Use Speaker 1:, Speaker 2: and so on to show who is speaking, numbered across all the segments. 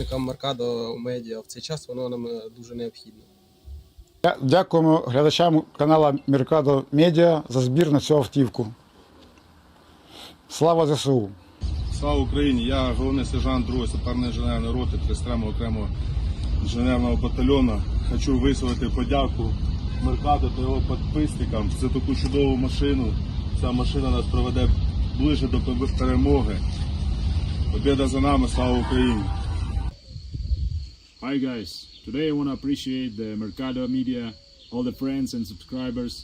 Speaker 1: підписникам Меркадо Медіа в цей час, воно нам дуже необхідно.
Speaker 2: Дякуємо глядачам каналу Меркадо Медіа за збір на цю автівку. Слава ЗСУ!
Speaker 3: Слава Україні! Я головний сержант 2-ї саперної інженерної роти 33-го окремого інженерного батальйону. Хочу висловити подяку Меркадо та його підписникам за таку чудову машину. Ця машина нас приведе ближче до перемоги. Побєда за нами, слава Україні!
Speaker 4: Hi guys, today I want to appreciate the Mercado Media, all the friends and subscribers,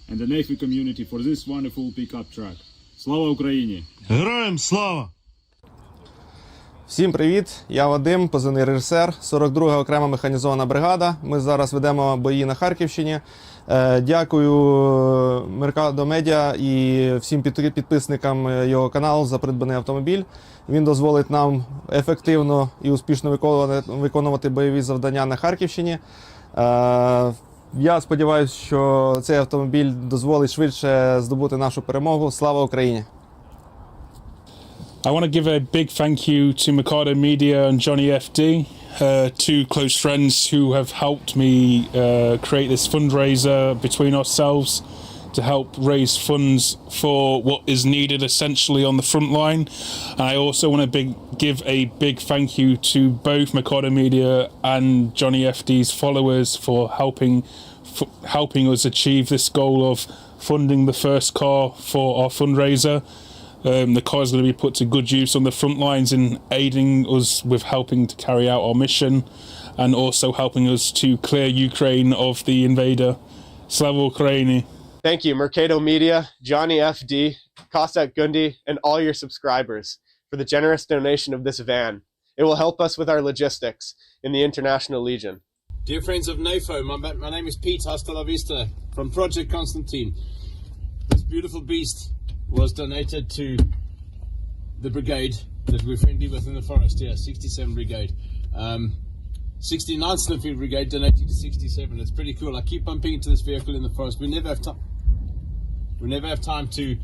Speaker 4: and the Navy community for this wonderful pickup truck. Слава Україні!
Speaker 5: Героям слава!
Speaker 6: Всім привіт! Я Вадим, позивний режисер, 42-га окрема механізована бригада. Ми зараз ведемо бої на Харківщині. Дякую Меркадо Медіа і всім підписникам його каналу за придбаний автомобіль. Він дозволить нам ефективно і успішно виконувати бойові завдання на Харківщині. Я сподіваюся, що цей автомобіль дозволить швидше здобути нашу перемогу. Слава Україні!
Speaker 5: I want to give a big thank you to Mikado Media and Johnny FD, two close friends who have helped me create this fundraiser between ourselves to help raise funds for what is needed essentially on the front line. And I also want to give a big thank you to both Mikado Media and Johnny FD's followers for helping us achieve this goal of funding the first car for our fundraiser. The car is going to be put to good use on the front lines in aiding us with helping to carry out our mission and also helping us to clear Ukraine of the invader. Slava Ukraini!
Speaker 7: Thank you, Mercado Media, Johnny FD, Kostak Gundi, and all your subscribers for the generous donation of this van. It will help us with our logistics in the International Legion.
Speaker 8: Dear friends of NAFO, my name is Pete, hasta la vista, from Project Constantine. This beautiful beast was donated to the brigade that we're friendly with in the forest, 67 Brigade. 69th Infantry Brigade donating to 67. It's pretty cool. I keep bumping into this vehicle in the forest. We never have time. We never have time to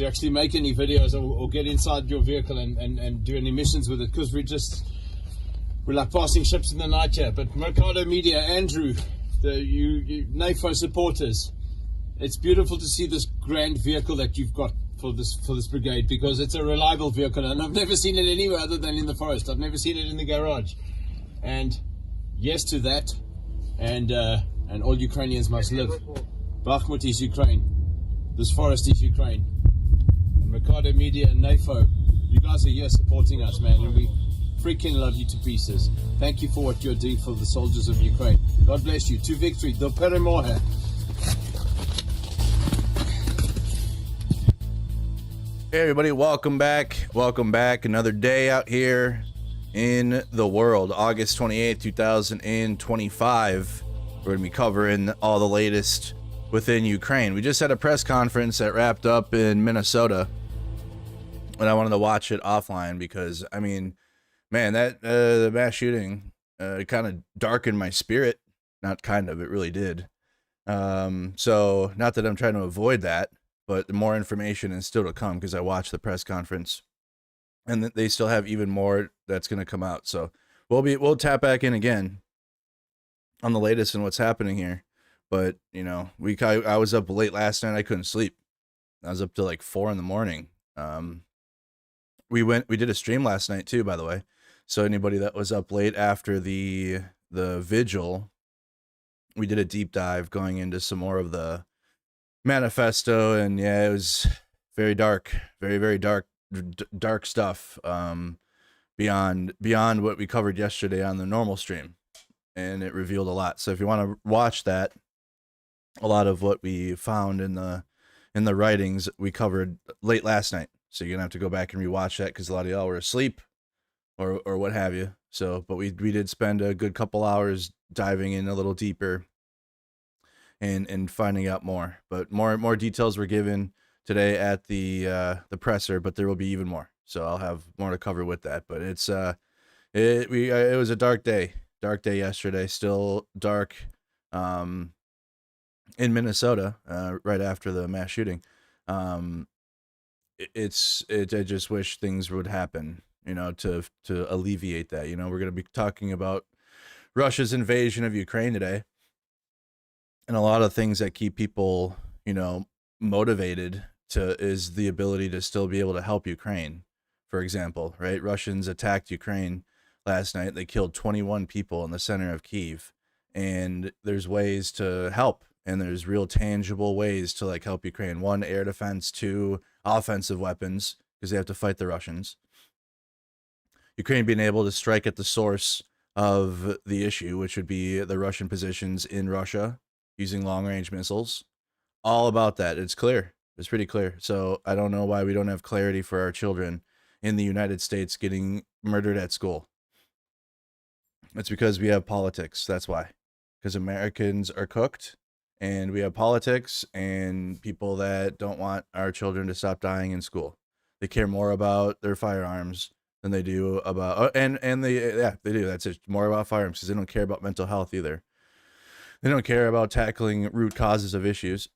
Speaker 8: actually make any videos or get inside your vehicle and do any missions with it because we're like passing ships in the night here. But Mercado Media, Andrew, you NAFO supporters, it's beautiful to see this grand vehicle that you've got for this brigade because it's a reliable vehicle and I've never seen it anywhere other than in the forest. I've never seen it in the garage. And yes to that, and all Ukrainians must live. Bakhmut is Ukraine. This forest is Ukraine. And Mercado Media and NAFO, you guys are here supporting us, man, and we freaking love you to pieces. Thank you for what you're doing for the soldiers of Ukraine. God bless you. To victory. Do перемоги.
Speaker 9: Hey everybody, welcome back. Welcome back. Another day out here in the world. August 28th, 2025. We're going to be covering all the latest within Ukraine. We just had a press conference that wrapped up in Minnesota. And I wanted to watch it offline because, I mean, man, that the mass shooting kind of darkened my spirit. Not kind of, it really did. So, not that I'm trying to avoid that, but more information is still to come because I watched the press conference. And they still have even more that's going to come out. So we'll tap back in again on the latest and what's happening here. But you know, I was up late last night. I couldn't sleep. I was up till like 4 in the morning. We did a stream last night too, by the way. So anybody that was up late after the vigil, we did a deep dive going into some more of the manifesto, and yeah, it was very dark, very, very dark stuff, beyond what we covered yesterday on the normal stream, and it revealed a lot. So if you want to watch that, a lot of what we found in the writings we covered late last night. So you're gonna have to go back and rewatch that because a lot of y'all were asleep or what have you. So, but we did spend a good couple hours diving in a little deeper and finding out more. But more details were given today at the presser, but there will be even more. So I'll have more to cover with that. But it's it was a dark day yesterday, still dark in Minnesota right after the mass shooting. I just wish things would happen, you know, to alleviate that. You know, we're going to be talking about Russia's invasion of Ukraine today. And a lot of things that keep people, you know, motivated is the ability to still be able to help Ukraine. For example, right? Russians attacked Ukraine last night. They killed 21 people in the center of Kyiv. And there's ways to help. And there's real tangible ways to like help Ukraine. 1, air defense. 2, offensive weapons, because they have to fight the Russians. Ukraine being able to strike at the source of the issue, which would be the Russian positions in Russia, using long-range missiles. All about that. It's clear. It's pretty clear. So I don't know why we don't have clarity for our children in the United States getting murdered at school. It's because we have politics. That's why. Because Americans are cooked, and we have politics and people that don't want our children to stop dying in school. They care more about their firearms than they do about, they do. That's it. More about firearms because they don't care about mental health either. They don't care about tackling root causes of issues.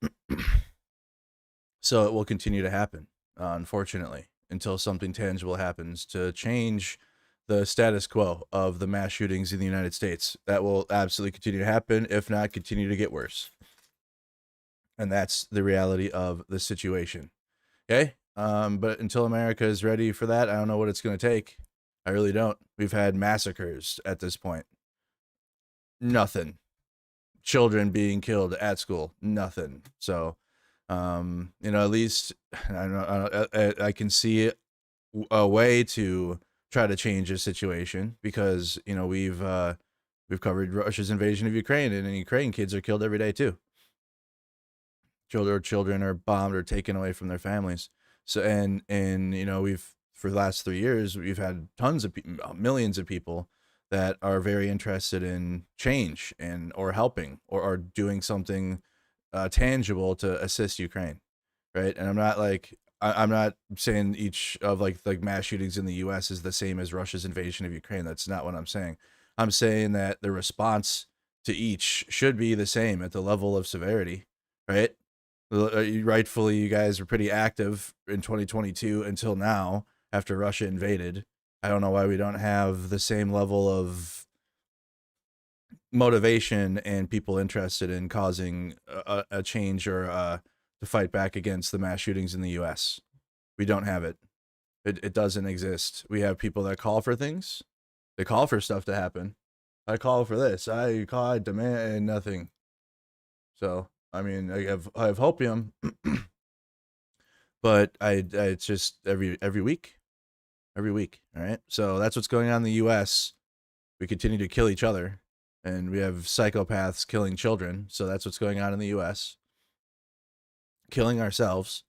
Speaker 9: So it will continue to happen, unfortunately, until something tangible happens to change the status quo of the mass shootings in the United States. That will absolutely continue to happen, if not continue to get worse. And that's the reality of the situation. Okay? But until America is ready for that, I don't know what it's going to take. I really don't. We've had massacres at this point. Nothing. Children being killed at school. Nothing. So, at least I can see a way to try to change the situation, because we've covered Russia's invasion of Ukraine, and Ukraine kids are killed every day too. Children are bombed or taken away from their families. So and we've, for the last 3 years, we've had tons of millions of people that are very interested in change or helping or doing something tangible to assist Ukraine, right? And I'm not saying each of like mass shootings in the U.S. is the same as Russia's invasion of Ukraine. That's not what I'm saying. I'm saying that the response to each should be the same at the level of severity, right? Rightfully, you guys were pretty active in 2022 until now, after Russia invaded. I don't know why we don't have the same level of motivation and people interested in causing a change or to fight back against the mass shootings in the U.S. We don't have it. It doesn't exist. We have people that call for things. They call for stuff to happen. I call for this. I demand nothing. So, I mean, I have hopium, but it's just every week. All right. So that's what's going on in the U.S. We continue to kill each other, and we have psychopaths killing children. So that's what's going on in the U.S. Killing ourselves.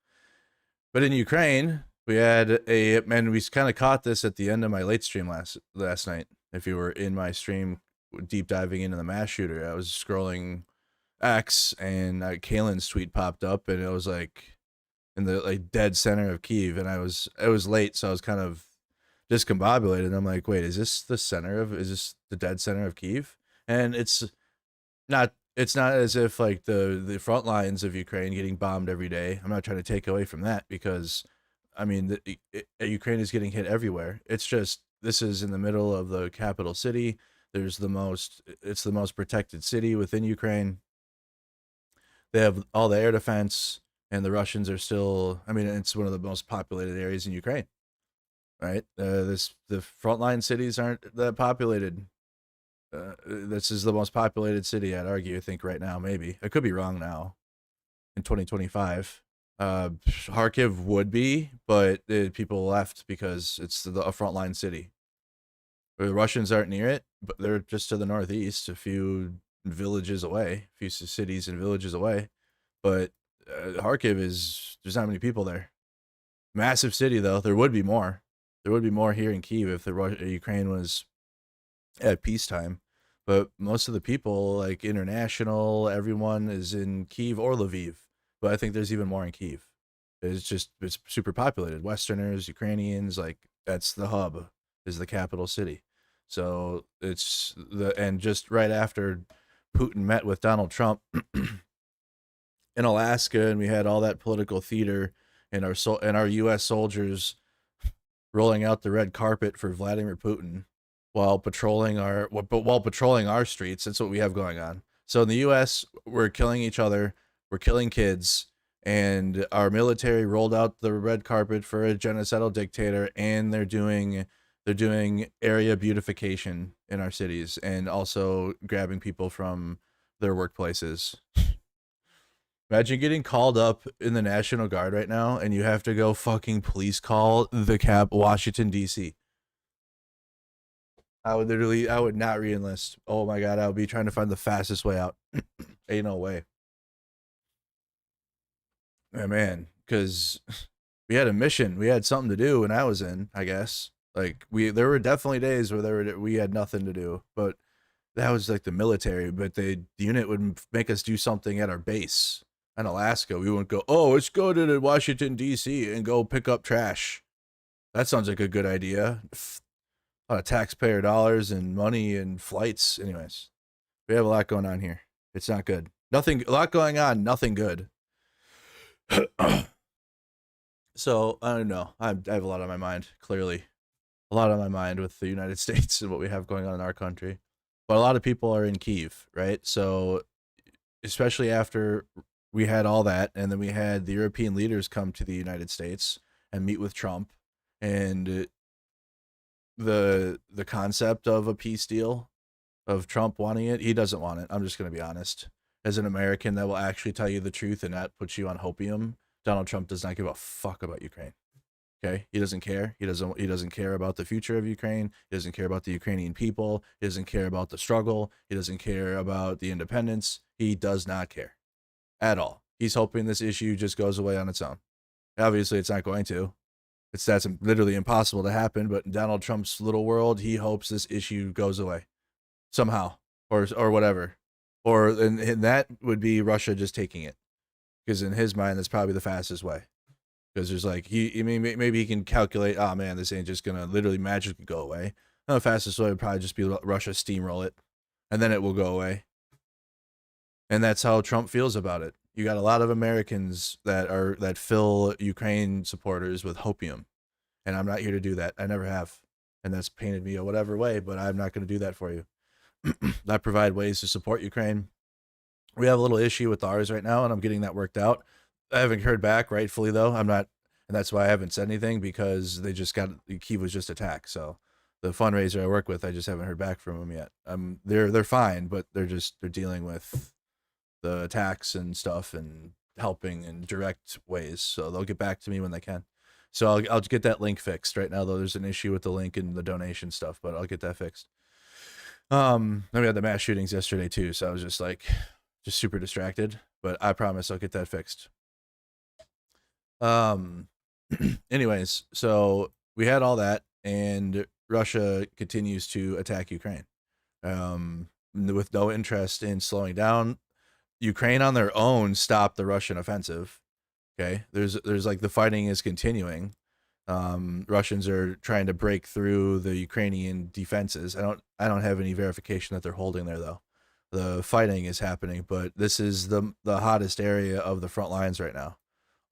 Speaker 9: But in Ukraine, we had and we kind of caught this at the end of my late stream last night. If you were in my stream deep diving into the mass shooter, I was scrolling X, and Kaylin's tweet popped up, and it was like in the dead center of Kyiv, and it was late, so I was kind of discombobulated. I'm like, wait, is this the dead center of Kyiv? And it's not as if like the front lines of Ukraine getting bombed every day. I'm not trying to take away from that, because I mean Ukraine is getting hit everywhere. It's just this is in the middle of the capital city. It's the most protected city within Ukraine. They have all the air defense, and the Russians are still, I mean, it's one of the most populated areas in Ukraine, right? The frontline cities aren't that populated. This is the most populated city, I'd argue, I think right now, maybe. I could be wrong now in 2025. Kharkiv would be, but people left because it's a frontline city. The Russians aren't near it, but they're just to the northeast, a few villages away, a few cities and villages away. But Kharkiv there's not many people there. Massive city, though. There would be more. There would be more here in Kyiv if Ukraine was at peacetime. But most of the people, like international, everyone is in Kyiv or Lviv. But I think there's even more in Kyiv. It's super populated. Westerners, Ukrainians, like that's the hub, is the capital city. So and just right after Putin met with Donald Trump in Alaska, and we had all that political theater and our U.S. soldiers rolling out the red carpet for Vladimir Putin while patrolling our streets. That's what we have going on. So in the U.S., we're killing each other, we're killing kids, and our military rolled out the red carpet for a genocidal dictator, and they're doing area beautification in our cities and also grabbing people from their workplaces. Imagine getting called up in the National Guard right now, and you have to go fucking police call the Washington, D.C. I would not re-enlist. Oh my God, I would be trying to find the fastest way out. Ain't no way. Man, because we had a mission. We had something to do when I was in, I guess. Like there were definitely days where we had nothing to do, but that was like the military. But the unit would make us do something at our base in Alaska. We wouldn't go, oh, let's go to Washington, D.C. and go pick up trash. That sounds like a good idea. A lot of taxpayer dollars and money and flights. Anyways, we have a lot going on here. It's not good. Nothing, a lot going on, nothing good. So I don't know. I have a lot on my mind, clearly. A lot on my mind with the United States and what we have going on in our country. But a lot of people are in Kyiv, right? So especially after we had all that, and then we had the European leaders come to the United States and meet with Trump, and the concept of a peace deal, of Trump wanting it, he doesn't want it. I'm just going to be honest. As an American that will actually tell you the truth and not put you on hopium, Donald Trump does not give a fuck about Ukraine. Okay, he doesn't care. He doesn't care about the future of Ukraine. He doesn't care about the Ukrainian people. He doesn't care about the struggle. He doesn't care about the independence. He does not care at all. He's hoping this issue just goes away on its own. Obviously, it's not going to. That's literally impossible to happen. But in Donald Trump's little world, he hopes this issue goes away somehow, or whatever, and that would be Russia just taking it, because in his mind, that's probably the fastest way. Because there's like maybe he can calculate, oh man, this ain't just gonna literally magically go away. No, the fastest way would probably just be Russia steamroll it, and then it will go away. And that's how Trump feels about it. You got a lot of Americans that fill Ukraine supporters with hopium, and I'm not here to do that. I never have, and that's painted me a whatever way. But I'm not going to do that for you. I provide ways to support Ukraine. We have a little issue with ours right now, and I'm getting that worked out. I haven't heard back, rightfully though. I'm not, and that's why I haven't said anything, because they just got, Kyiv was just attacked. So the fundraiser I work with, I just haven't heard back from them yet. They're fine, but they're dealing with the attacks and stuff and helping in direct ways. So they'll get back to me when they can. So I'll get that link fixed. Right now though, there's an issue with the link and the donation stuff, but I'll get that fixed. Then we had the mass shootings yesterday too, so I was just super distracted, but I promise I'll get that fixed. Anyways, so we had all that, and Russia continues to attack Ukraine, with no interest in slowing down. Ukraine on their own stopped the Russian offensive. Okay, there's like the fighting is continuing. Russians are trying to break through the Ukrainian defenses. I don't have any verification that they're holding there though. The fighting is happening, but this is the hottest area of the front lines right now,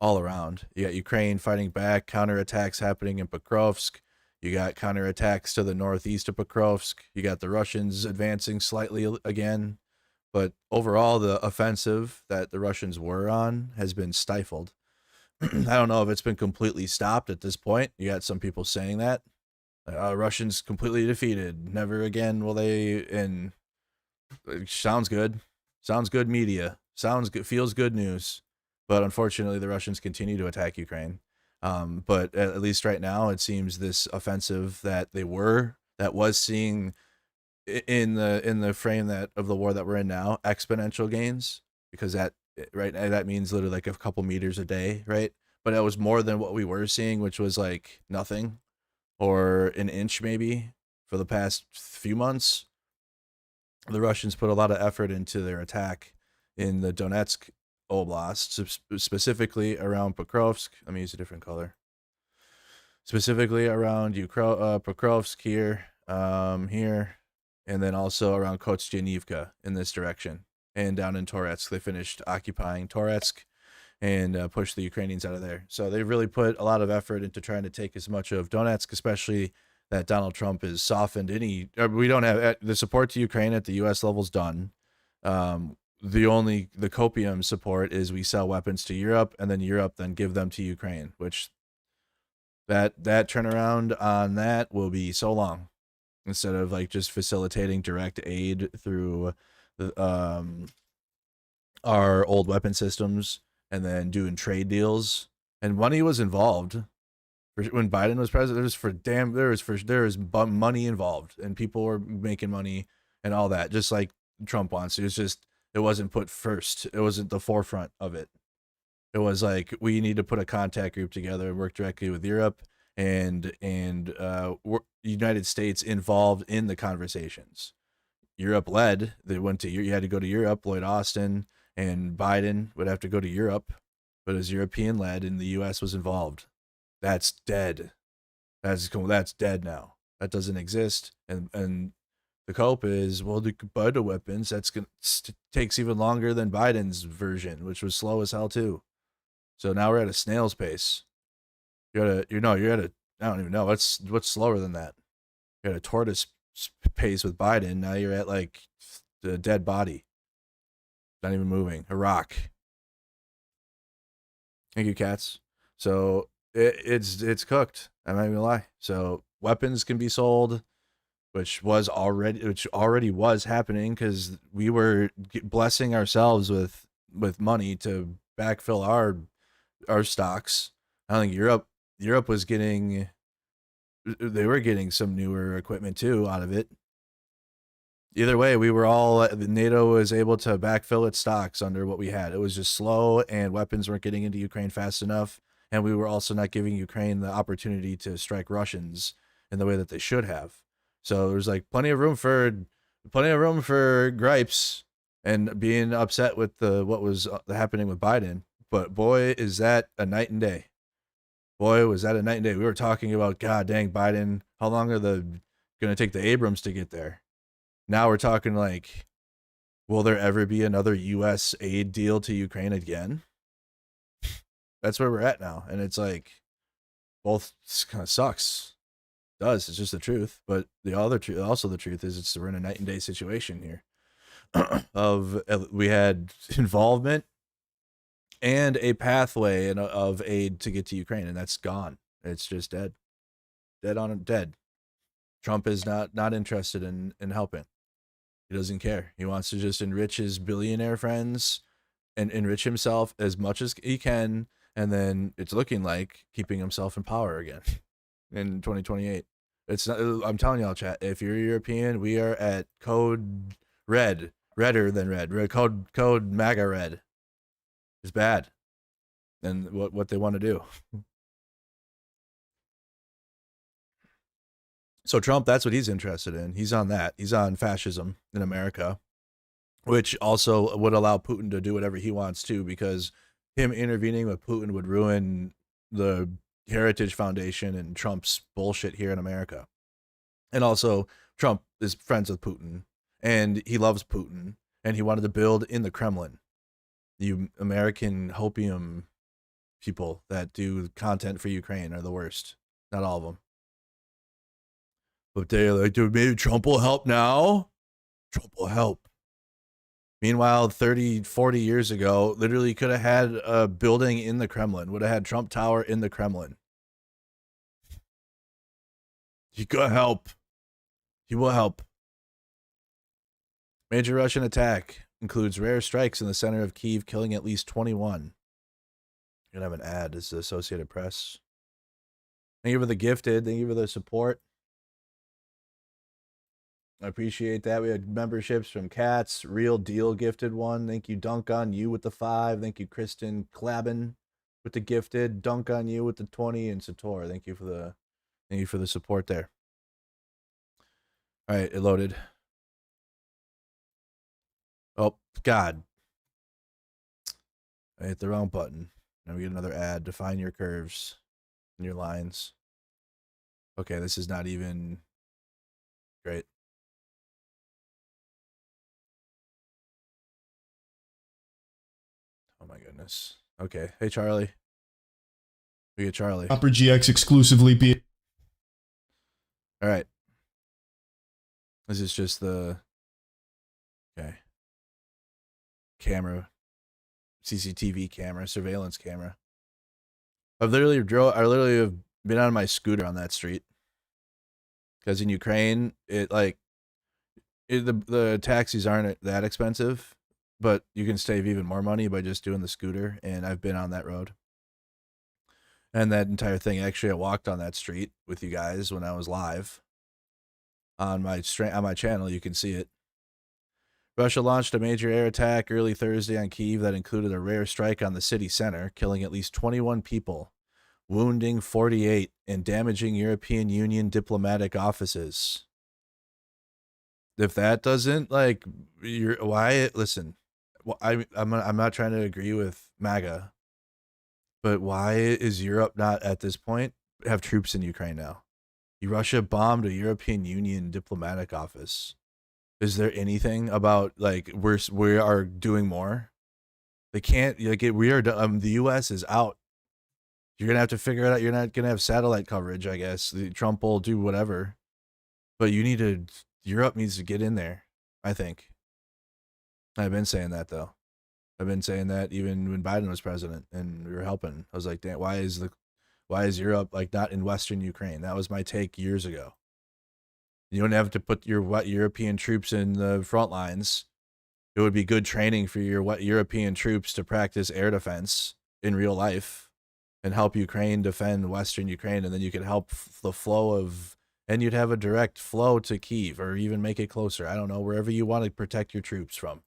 Speaker 9: all around. You got Ukraine fighting back, counterattacks happening in Pokrovsk. You got counterattacks to the northeast of Pokrovsk. You got the Russians advancing slightly again, but overall the offensive that the Russians were on has been stifled. I don't know if it's been completely stopped at this point. You got some people saying that Russians completely defeated, never again will they. And sounds good media, sounds good, feels good news, but unfortunately the Russians continue to attack Ukraine. But at least right now it seems this offensive that was seeing in the frame of the war that we're in now exponential gains, because that means literally like a couple meters a day, right? But that was more than what we were seeing, which was like nothing or an inch maybe for the past few months. The Russians put a lot of effort into their attack in the Donetsk Oblast, specifically around Pokrovsk. Let me use a different color. Specifically around Pokrovsk here, and then also around Kostyantynivka in this direction. And down in Toretsk, they finished occupying Toretsk and pushed the Ukrainians out of there. So they really put a lot of effort into trying to take as much of Donetsk, especially that Donald Trump has softened any. We don't have the support to Ukraine at the U.S. level's done. The copium support is we sell weapons to Europe, and then Europe then give them to Ukraine, which that turnaround on that will be so long, instead of like just facilitating direct aid through our old weapon systems and then doing trade deals. And money was involved when Biden was president. There was money involved, and people were making money and all that, just like Trump wants. It wasn't put first. It wasn't the forefront of it. It was like, we need to put a contact group together and work directly with Europe and United States involved in the conversations. Europe led. You had to go to Europe. Lloyd Austin and Biden would have to go to Europe, but it was European led, and the U.S. was involved. That's dead. That's dead now. That doesn't exist. And the cope is, well, the Biden weapons, that's going to takes even longer than Biden's version, which was slow as hell too. So now we're at a snail's pace. You're at a, I don't even know. What's slower than that? You're at a tortoise pace with Biden. Now you're at like the dead body. Not even moving. A rock. Thank you, cats. So it's cooked. I'm not even gonna lie. So weapons can be sold, which already was happening because we were blessing ourselves with money to backfill our stocks. I think Europe was getting, they were getting some newer equipment too out of it. Either way, NATO was able to backfill its stocks under what we had. It was just slow, and weapons weren't getting into Ukraine fast enough, and we were also not giving Ukraine the opportunity to strike Russians in the way that they should have. So there's like plenty of room for gripes and being upset with what was happening with Biden. But boy, is that a night and day. Boy, was that a night and day. We were talking about, God dang, Biden, how long are going to take the Abrams to get there? Now we're talking like, will there ever be another U.S. aid deal to Ukraine again? That's where we're at now. And it's like, both kind of sucks. It does. It's just the truth. But also the truth is we're in a night and day situation here. We had involvement and a pathway of aid to get to Ukraine, and that's gone. It's just dead. Dead. Trump is not interested in helping. He doesn't care. He wants to just enrich his billionaire friends and enrich himself as much as he can, and then it's looking like keeping himself in power again in 2028. It's not, I'm telling y'all, chat, if you're European, we are at code red, redder than red, code MAGA red. It's bad. And what they want to do. So Trump, that's what he's interested in. He's on that. He's on fascism in America, which also would allow Putin to do whatever he wants to, because him intervening with Putin would ruin the Heritage Foundation and Trump's bullshit here in America. And also, Trump is friends with Putin, and he loves Putin, and he wanted to build in the Kremlin. You American hopium people that do content for Ukraine are the worst. Not all of them. But they're like, dude, maybe Trump will help now. Trump will help. Meanwhile, 30, 40 years ago, literally could have had a building in the Kremlin, would have had Trump Tower in the Kremlin. He could help. He will help. Major Russian attack includes rare strikes in the center of Kyiv, killing at least 21. You're going to have an ad. This is the Associated Press. Thank you for the gifted. Thank you for the support. I appreciate that. We had memberships from Cats, Real Deal gifted one. Thank you, Dunk on You with the 5. Thank you, Kristen Clabin with the gifted. Dunk on You with the 20, and Sator. Thank you for the support there. All right, it loaded. Oh God, I hit the wrong button. Now we get another ad. Define your curves and your lines. Okay, this is not even great. Oh my goodness. Okay. Hey, Charlie. We get Charlie.
Speaker 10: Upper GX exclusively be.
Speaker 9: All right. This is just the camera, CCTV camera, surveillance camera. I literally have been on my scooter on that street because in Ukraine, the taxis aren't that expensive. But you can save even more money by just doing the scooter, and I've been on that road. And that entire thing, actually, I walked on that street with you guys when I was live on my channel. You can see it. Russia launched a major air attack early Thursday on Kyiv that included a rare strike on the city center, killing at least 21 people, wounding 48, and damaging European Union diplomatic offices. If that doesn't, listen. Well, I'm not trying to agree with MAGA, but why is Europe not at this point have troops in Ukraine now? Russia bombed a European Union diplomatic office. Is there anything about like we are doing more? They can't like it. We are the U.S. is out. You're gonna have to figure it out. You're not gonna have satellite coverage, I guess. Trump will do whatever, but you need to. Europe needs to get in there. I think. I've been saying that though. I've been saying that even when Biden was president and we were helping. I was like, damn, why is Europe like not in Western Ukraine? That was my take years ago. You don't have to put your European troops in the front lines. It would be good training for your European troops to practice air defense in real life and help Ukraine defend Western Ukraine, and then you could help the flow of, and you'd have a direct flow to Kyiv, or even make it closer. I don't know, wherever you want to protect your troops from.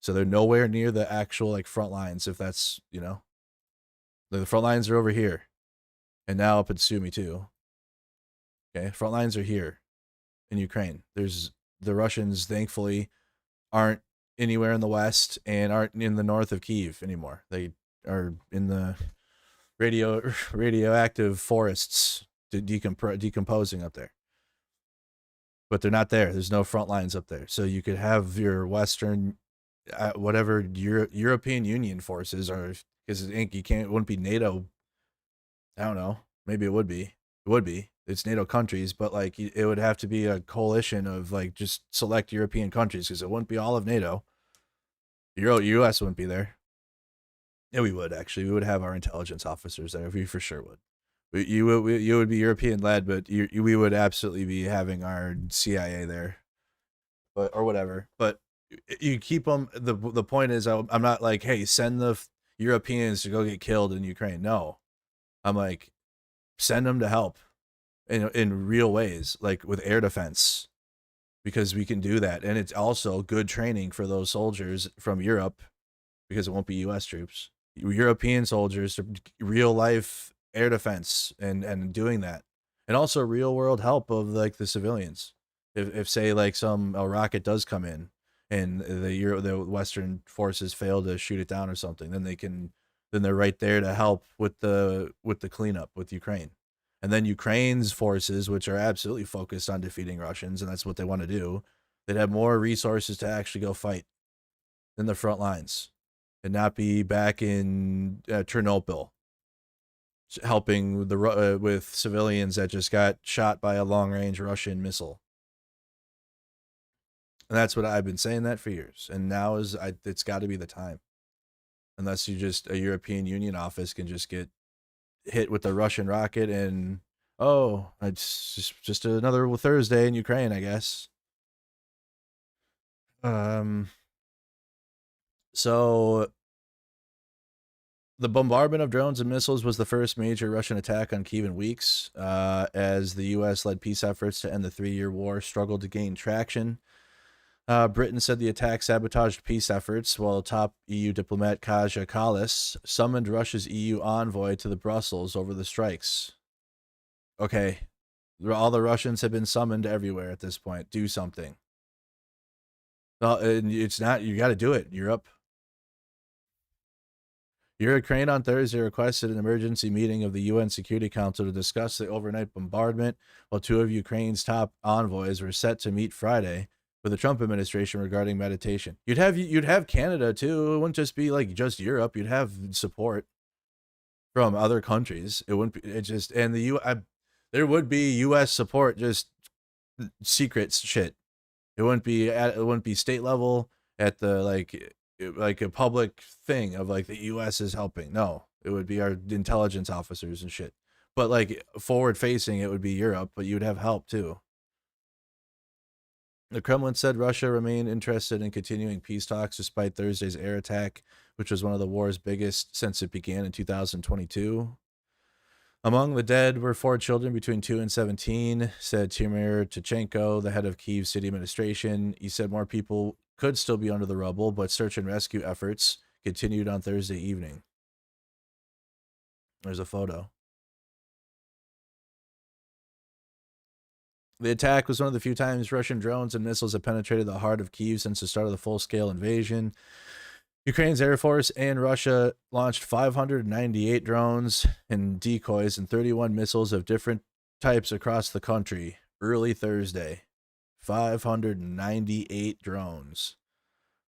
Speaker 9: So they're nowhere near the actual like front lines, if that's, you know, the front lines are over here, and now up in Sumy too. Okay, front lines are here in Ukraine. There's the Russians, thankfully, aren't anywhere in the west and aren't in the north of Kyiv anymore. They are in the radioactive forests decomposing up there, but they're not there. There's no front lines up there, so you could have your Western, whatever European Union forces are, because you can't. It wouldn't be NATO. I don't know. Maybe it would be. It would be. It's NATO countries, but like it would have to be a coalition of like just select European countries, because it wouldn't be all of NATO. U.S. wouldn't be there. Yeah, we would actually. We would have our intelligence officers there. We for sure would. You would be European led, but we would absolutely be having our CIA there, but or whatever. But you keep them. The point is, I'm not like, hey, send the Europeans to go get killed in Ukraine. No, I'm like, send them to help in real ways, like with air defense, because we can do that, and it's also good training for those soldiers from Europe, because it won't be U.S. troops. European soldiers, real life air defense and doing that, and also real world help of like the civilians. If say like a rocket does come in and the Western forces fail to shoot it down or something, then they're right there to help with the cleanup with Ukraine. And then Ukraine's forces, which are absolutely focused on defeating Russians, and that's what they want to do, they'd have more resources to actually go fight in the front lines and not be back in Chernobyl helping with civilians that just got shot by a long-range Russian missile. And that's what I've been saying that for years. And now it's got to be the time. Unless a European Union office can just get hit with the Russian rocket and, oh, it's just another Thursday in Ukraine, I guess. So the bombardment of drones and missiles was the first major Russian attack on Kyiv in weeks, as the U.S.-led peace efforts to end the 3-year war struggled to gain traction. Britain said the attack sabotaged peace efforts, while top EU diplomat Kaja Kallas summoned Russia's EU envoy to Brussels over the strikes. Okay, all the Russians have been summoned everywhere at this point. Do something. Well, it's not, you got to do it, Europe. Ukraine on Thursday requested an emergency meeting of the UN Security Council to discuss the overnight bombardment, while 2 of Ukraine's top envoys were set to meet Friday with the Trump administration regarding meditation. You'd have Canada too. It wouldn't just be like just Europe. You'd have support from other countries. It wouldn't be there would be U.S. support, just secret shit. It wouldn't be state level at the like a public thing of like the U.S. is helping. No, it would be our intelligence officers and shit. But like forward facing, it would be Europe, but you would have help too. The Kremlin said Russia remained interested in continuing peace talks despite Thursday's air attack, which was one of the war's biggest since it began in 2022. Among the dead were 4 children between 2 and 17, said Timur Tichenko, the head of Kyiv city administration. He said more people could still be under the rubble, but search and rescue efforts continued on Thursday evening. There's a photo. The attack was one of the few times Russian drones and missiles have penetrated the heart of Kyiv since the start of the full-scale invasion. Ukraine's Air Force and Russia launched 598 drones and decoys and 31 missiles of different types across the country early Thursday. 598 drones,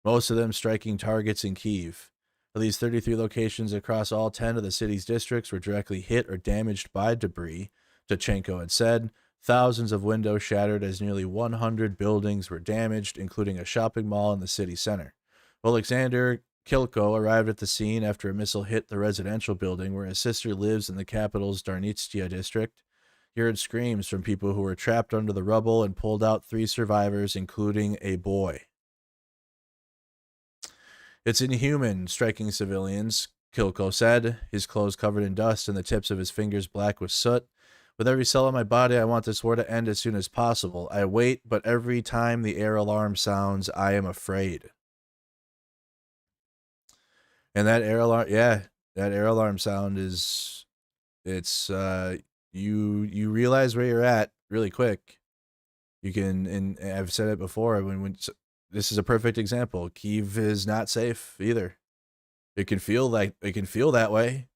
Speaker 9: most of them striking targets in Kyiv. At least 33 locations across all 10 of the city's districts were directly hit or damaged by debris, Tachenko had said. Thousands of windows shattered as nearly 100 buildings were damaged, including a shopping mall in the city center. Alexander Kilko arrived at the scene after a missile hit the residential building where his sister lives in the capital's Darnitstia district. He heard screams from people who were trapped under the rubble and pulled out 3 survivors, including a boy. It's inhuman striking civilians, Kilko said, his clothes covered in dust and the tips of his fingers black with soot. With every cell in my body, I want this war to end as soon as possible. I wait, but every time the air alarm sounds, I am afraid. And that air alarm, yeah, that air alarm sound is, it's, you realize where you're at really quick. You can, and I've said it before, when this is a perfect example. Kyiv is not safe either. It can feel that way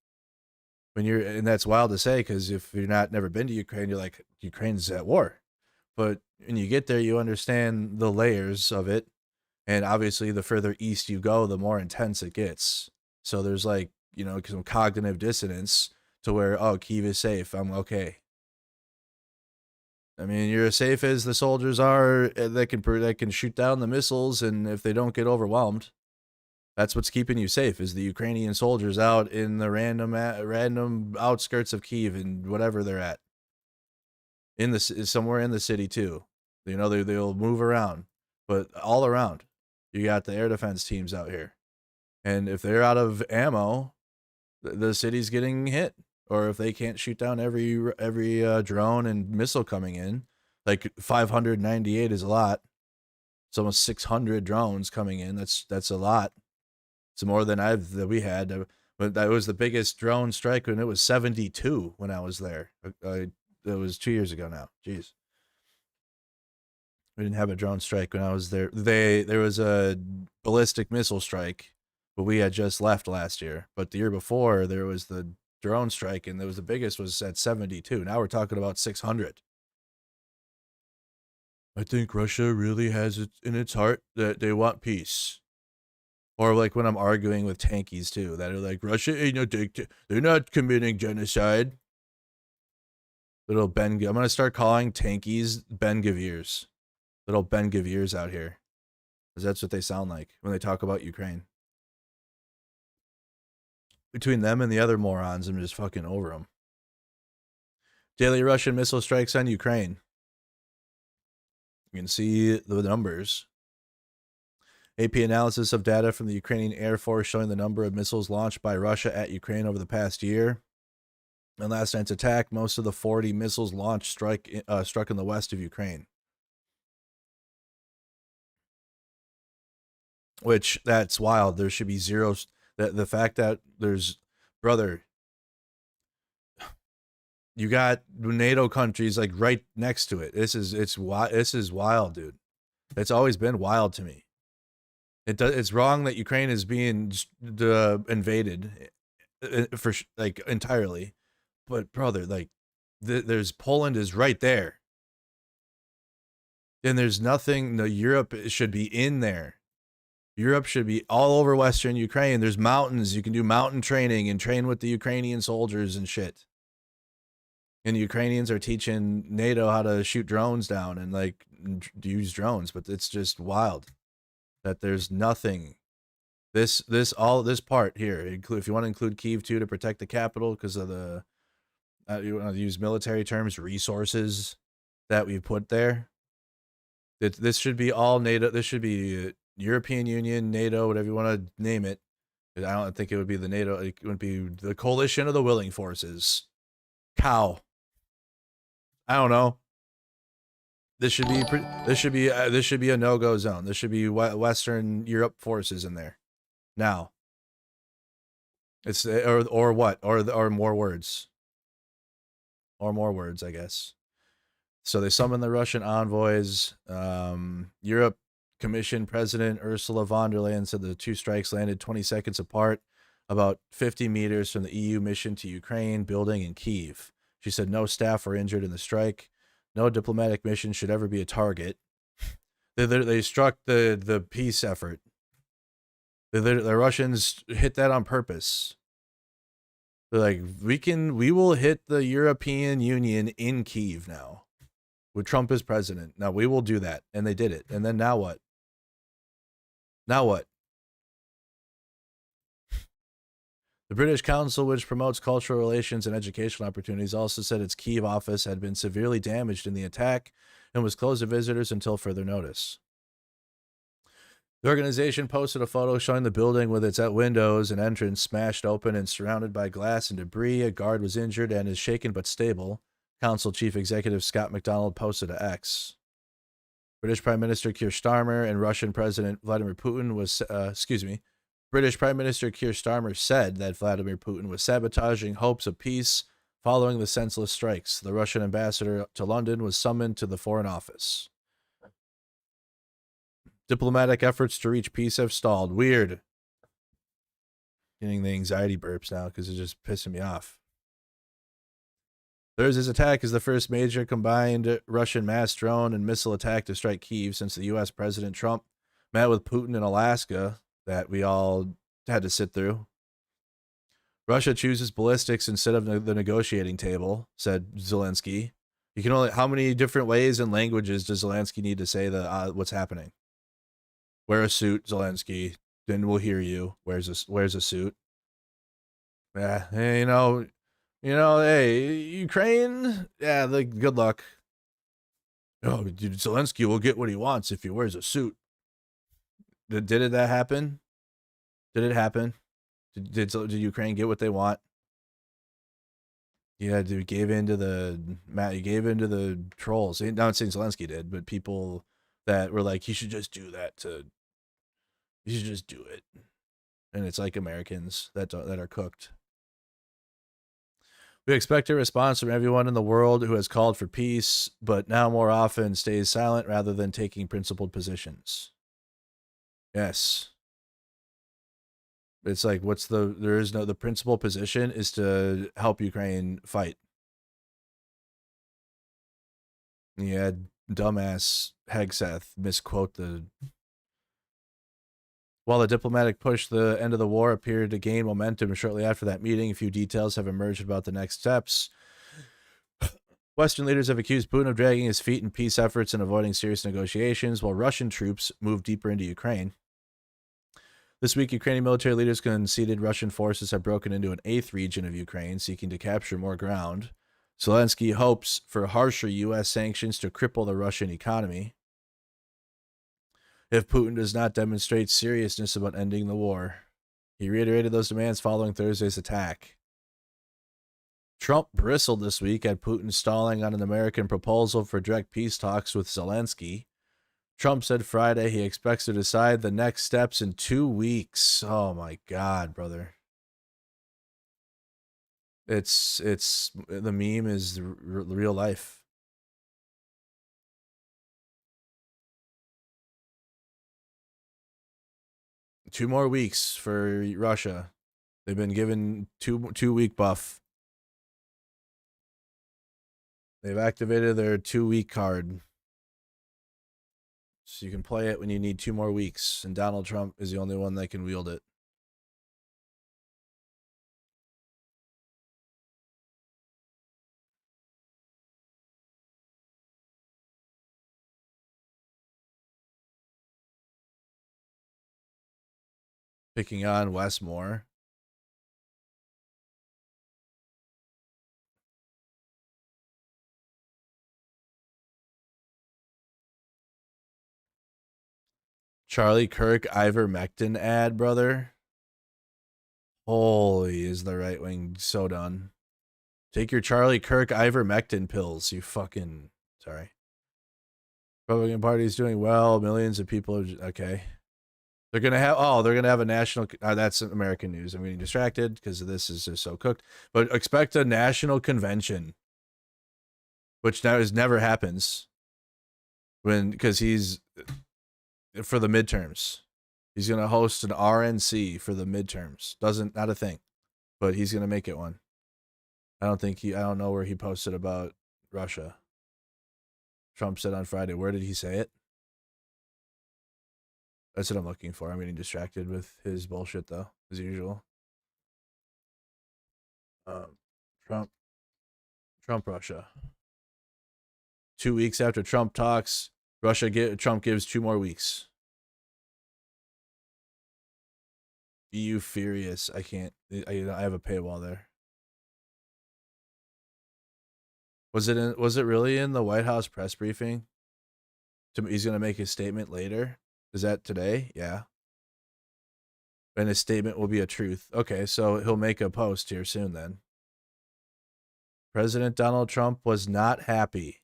Speaker 9: when you're, and that's wild to say, because if you're never been to Ukraine, you're like, Ukraine's at war. But when you get there, you understand the layers of it. And obviously, the further east you go, the more intense it gets. So there's like, some cognitive dissonance to where, oh, Kyiv is safe. I'm okay. I mean, you're as safe as the soldiers are that can shoot down the missiles, and if they don't get overwhelmed, that's what's keeping you safe. Is the Ukrainian soldiers out in the random outskirts of Kyiv and whatever they're at, somewhere in the city too. They'll move around, but all around, you got the air defense teams out here, and if they're out of ammo, the city's getting hit. Or if they can't shoot down every drone and missile coming in, like 598 is a lot. It's almost 600 drones coming in. That's a lot. It's more than we had. But that was the biggest drone strike when it was 72 when I was there. It was 2 years ago now. Jeez. We didn't have a drone strike when I was there. There was a ballistic missile strike, but we had just left last year. But the year before there was the drone strike, and the biggest was at 72. Now we're talking about 600. I think Russia really has it in its heart that they want peace. Or like when I'm arguing with tankies too, that are like, Russia ain't no they're not committing genocide. Little I'm gonna start calling tankies Ben Gavirs. Little Ben Gavirs out here, because that's what they sound like when they talk about Ukraine. Between them and the other morons, I'm just fucking over them. Daily Russian missile strikes on Ukraine. You can see the numbers. AP analysis of data from the Ukrainian Air Force showing the number of missiles launched by Russia at Ukraine over the past year. In last night's attack, most of the 40 missiles launched struck in the west of Ukraine. Which, that's wild. There should be zero. The fact that there's, brother, you got NATO countries like right next to it. This is wild, dude. It's always been wild to me. It's wrong that Ukraine is being invaded for like entirely, but brother, like there's Poland is right there, and there's nothing. No, Europe should be in there. Europe should be all over Western Ukraine. There's mountains. You can do mountain training and train with the Ukrainian soldiers and shit. And the Ukrainians are teaching NATO how to shoot drones down and like use drones, but it's just wild that there's nothing. This part here, if you want to include Kyiv too to protect the capital because of the, you want to use military terms, resources that we put there. This should be all NATO. This should be European Union, NATO, whatever you want to name it. I don't think it would be the NATO. It would be the coalition of the willing forces. Cow. I don't know. This should be a no-go zone. This should be Western Europe forces in there. Now. It's or what? Or more words. Or more words, I guess. So they summoned the Russian envoys. Europe Commission President Ursula von der Leyen said the two strikes landed 20 seconds apart, about 50 meters from the EU mission to Ukraine building in Kyiv. She said no staff were injured in the strike. No diplomatic mission should ever be a target. They struck the peace effort. The Russians hit that on purpose. They're like, we will hit the European Union in Kyiv now, with Trump as president. Now we will do that, and they did it. And then now what? Now what? The British Council, which promotes cultural relations and educational opportunities, also said its Kyiv office had been severely damaged in the attack and was closed to visitors until further notice. The organization posted a photo showing the building with its windows and entrance smashed open and surrounded by glass and debris. A guard was injured and is shaken but stable. Council Chief Executive Scott McDonald posted to X. British Prime Minister Keir Starmer and Russian President Vladimir Putin was, British Prime Minister Keir Starmer said that Vladimir Putin was sabotaging hopes of peace following the senseless strikes. The Russian ambassador to London was summoned to the Foreign Office. Diplomatic efforts to reach peace have stalled. Weird. Getting the anxiety burps now because it's just pissing me off. Thursday's attack is the first major combined Russian mass drone and missile attack to strike Kyiv since the U.S. President Trump met with Putin in Alaska that we all had to sit through. Russia chooses ballistics instead of the negotiating table, said Zelensky. You can only, how many different ways and languages does Zelensky need to say what's happening? Wear a suit, Zelensky. Then we'll hear you. Wears a suit. Yeah, hey, hey, Ukraine. Yeah, good luck. Oh, dude, Zelensky will get what he wants if he wears a suit. Did that happen? Did it happen? Did Ukraine get what they want? Yeah, you gave into the trolls. I'm not saying Zelensky did, but people that were like, you should just do that you should just do it. And it's like Americans that are cooked. We expect a response from everyone in the world who has called for peace, but now more often stays silent rather than taking principled positions. Yes. It's like, the principal position is to help Ukraine fight. Yeah, dumbass Hegseth misquote While the diplomatic push the end of the war appeared to gain momentum shortly after that meeting, a few details have emerged about the next steps. Western leaders have accused Putin of dragging his feet in peace efforts and avoiding serious negotiations, while Russian troops move deeper into Ukraine. This week, Ukrainian military leaders conceded Russian forces have broken into an eighth region of Ukraine, seeking to capture more ground. Zelensky hopes for harsher U.S. sanctions to cripple the Russian economy if Putin does not demonstrate seriousness about ending the war. He reiterated those demands following Thursday's attack. Trump bristled this week at Putin stalling on an American proposal for direct peace talks with Zelensky. Trump said Friday he expects to decide the next steps in 2 weeks. Oh my God, brother. It's the meme is real life. Two more weeks for Russia. They've been given two week buff. They've activated their 2-week card. So you can play it when you need 2 more weeks. And Donald Trump is the only one that can wield it. Picking on Westmore. Charlie Kirk ivermectin ad, brother. Holy, is the right wing so done. Take your Charlie Kirk ivermectin pills, you fucking... Sorry. Republican Party is doing well. Millions of people are... Okay. They're going to have a national... that's American news. I'm getting distracted because this is just so cooked. But expect a national convention. Which now never happens. Because he's... For the midterms. He's going to host an RNC for the midterms. Not a thing. But he's going to make it one. I don't know where he posted about Russia. Trump said on Friday. Where did he say it? That's what I'm looking for. I'm getting distracted with his bullshit though, as usual. Trump, Russia. 2 weeks after Trump talks, Trump gives 2 more weeks. EU furious. I can't. I have a paywall there. Was it really in the White House press briefing? He's gonna make his statement later. Is that today? Yeah. And his statement will be a truth. Okay, so he'll make a post here soon then. President Donald Trump was not happy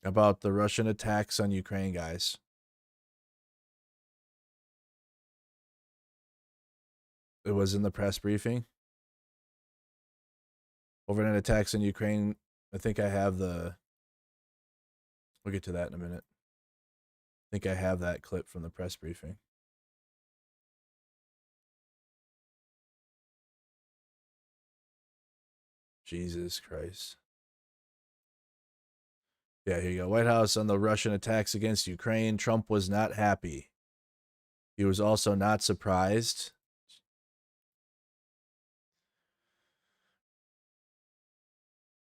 Speaker 9: about the Russian attacks on Ukraine, guys. It was in the press briefing. Overnight attacks in Ukraine. I think I have the... We'll get to that in a minute. I think I have that clip from the press briefing. Jesus Christ. Yeah, here you go. White House on the Russian attacks against Ukraine. Trump was not happy. He was also not surprised.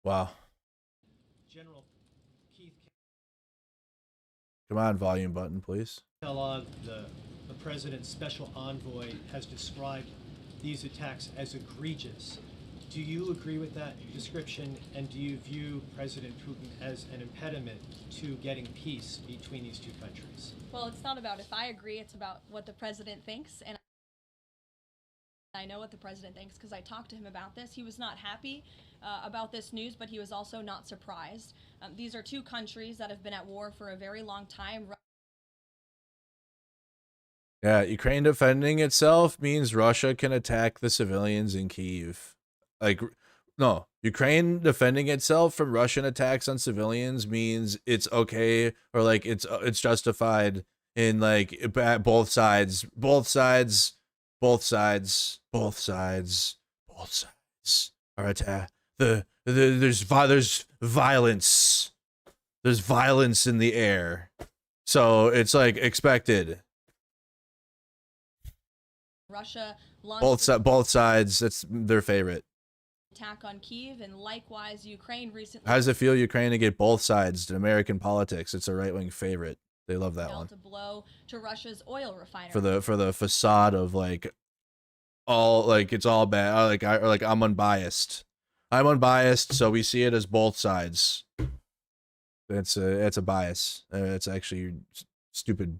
Speaker 9: Wow.
Speaker 11: General Keith
Speaker 9: Come on, volume button, please.
Speaker 11: Kellogg, the president's special envoy, has described these attacks as egregious. Do you agree with that description, and do you view President Putin as an impediment to getting peace between these two countries?
Speaker 12: Well, it's not about if I agree, it's about what the president thinks, and I know what the president thinks because I talked to him about this. He was not happy about this news, but he was also not surprised. These are two countries that have been at war for a very long time.
Speaker 9: Yeah, Ukraine defending itself means Russia can attack the civilians in Kyiv. Like, no, Ukraine defending itself from Russian attacks on civilians means it's okay, or like it's justified in like both sides are attack. There's violence. There's violence in the air, so it's like expected.
Speaker 12: Russia launched
Speaker 9: Both sides. That's their favorite.
Speaker 12: attack on Kyiv, and likewise Ukraine recently.
Speaker 9: How does it feel, Ukraine, to get both sides in American politics? It's a right-wing favorite. They love that one.
Speaker 12: To blow to Russia's oil refinery.
Speaker 9: For the facade of like all like it's all bad. Like I'm unbiased. I'm unbiased, so we see it as both sides. It's a bias. It's actually stupid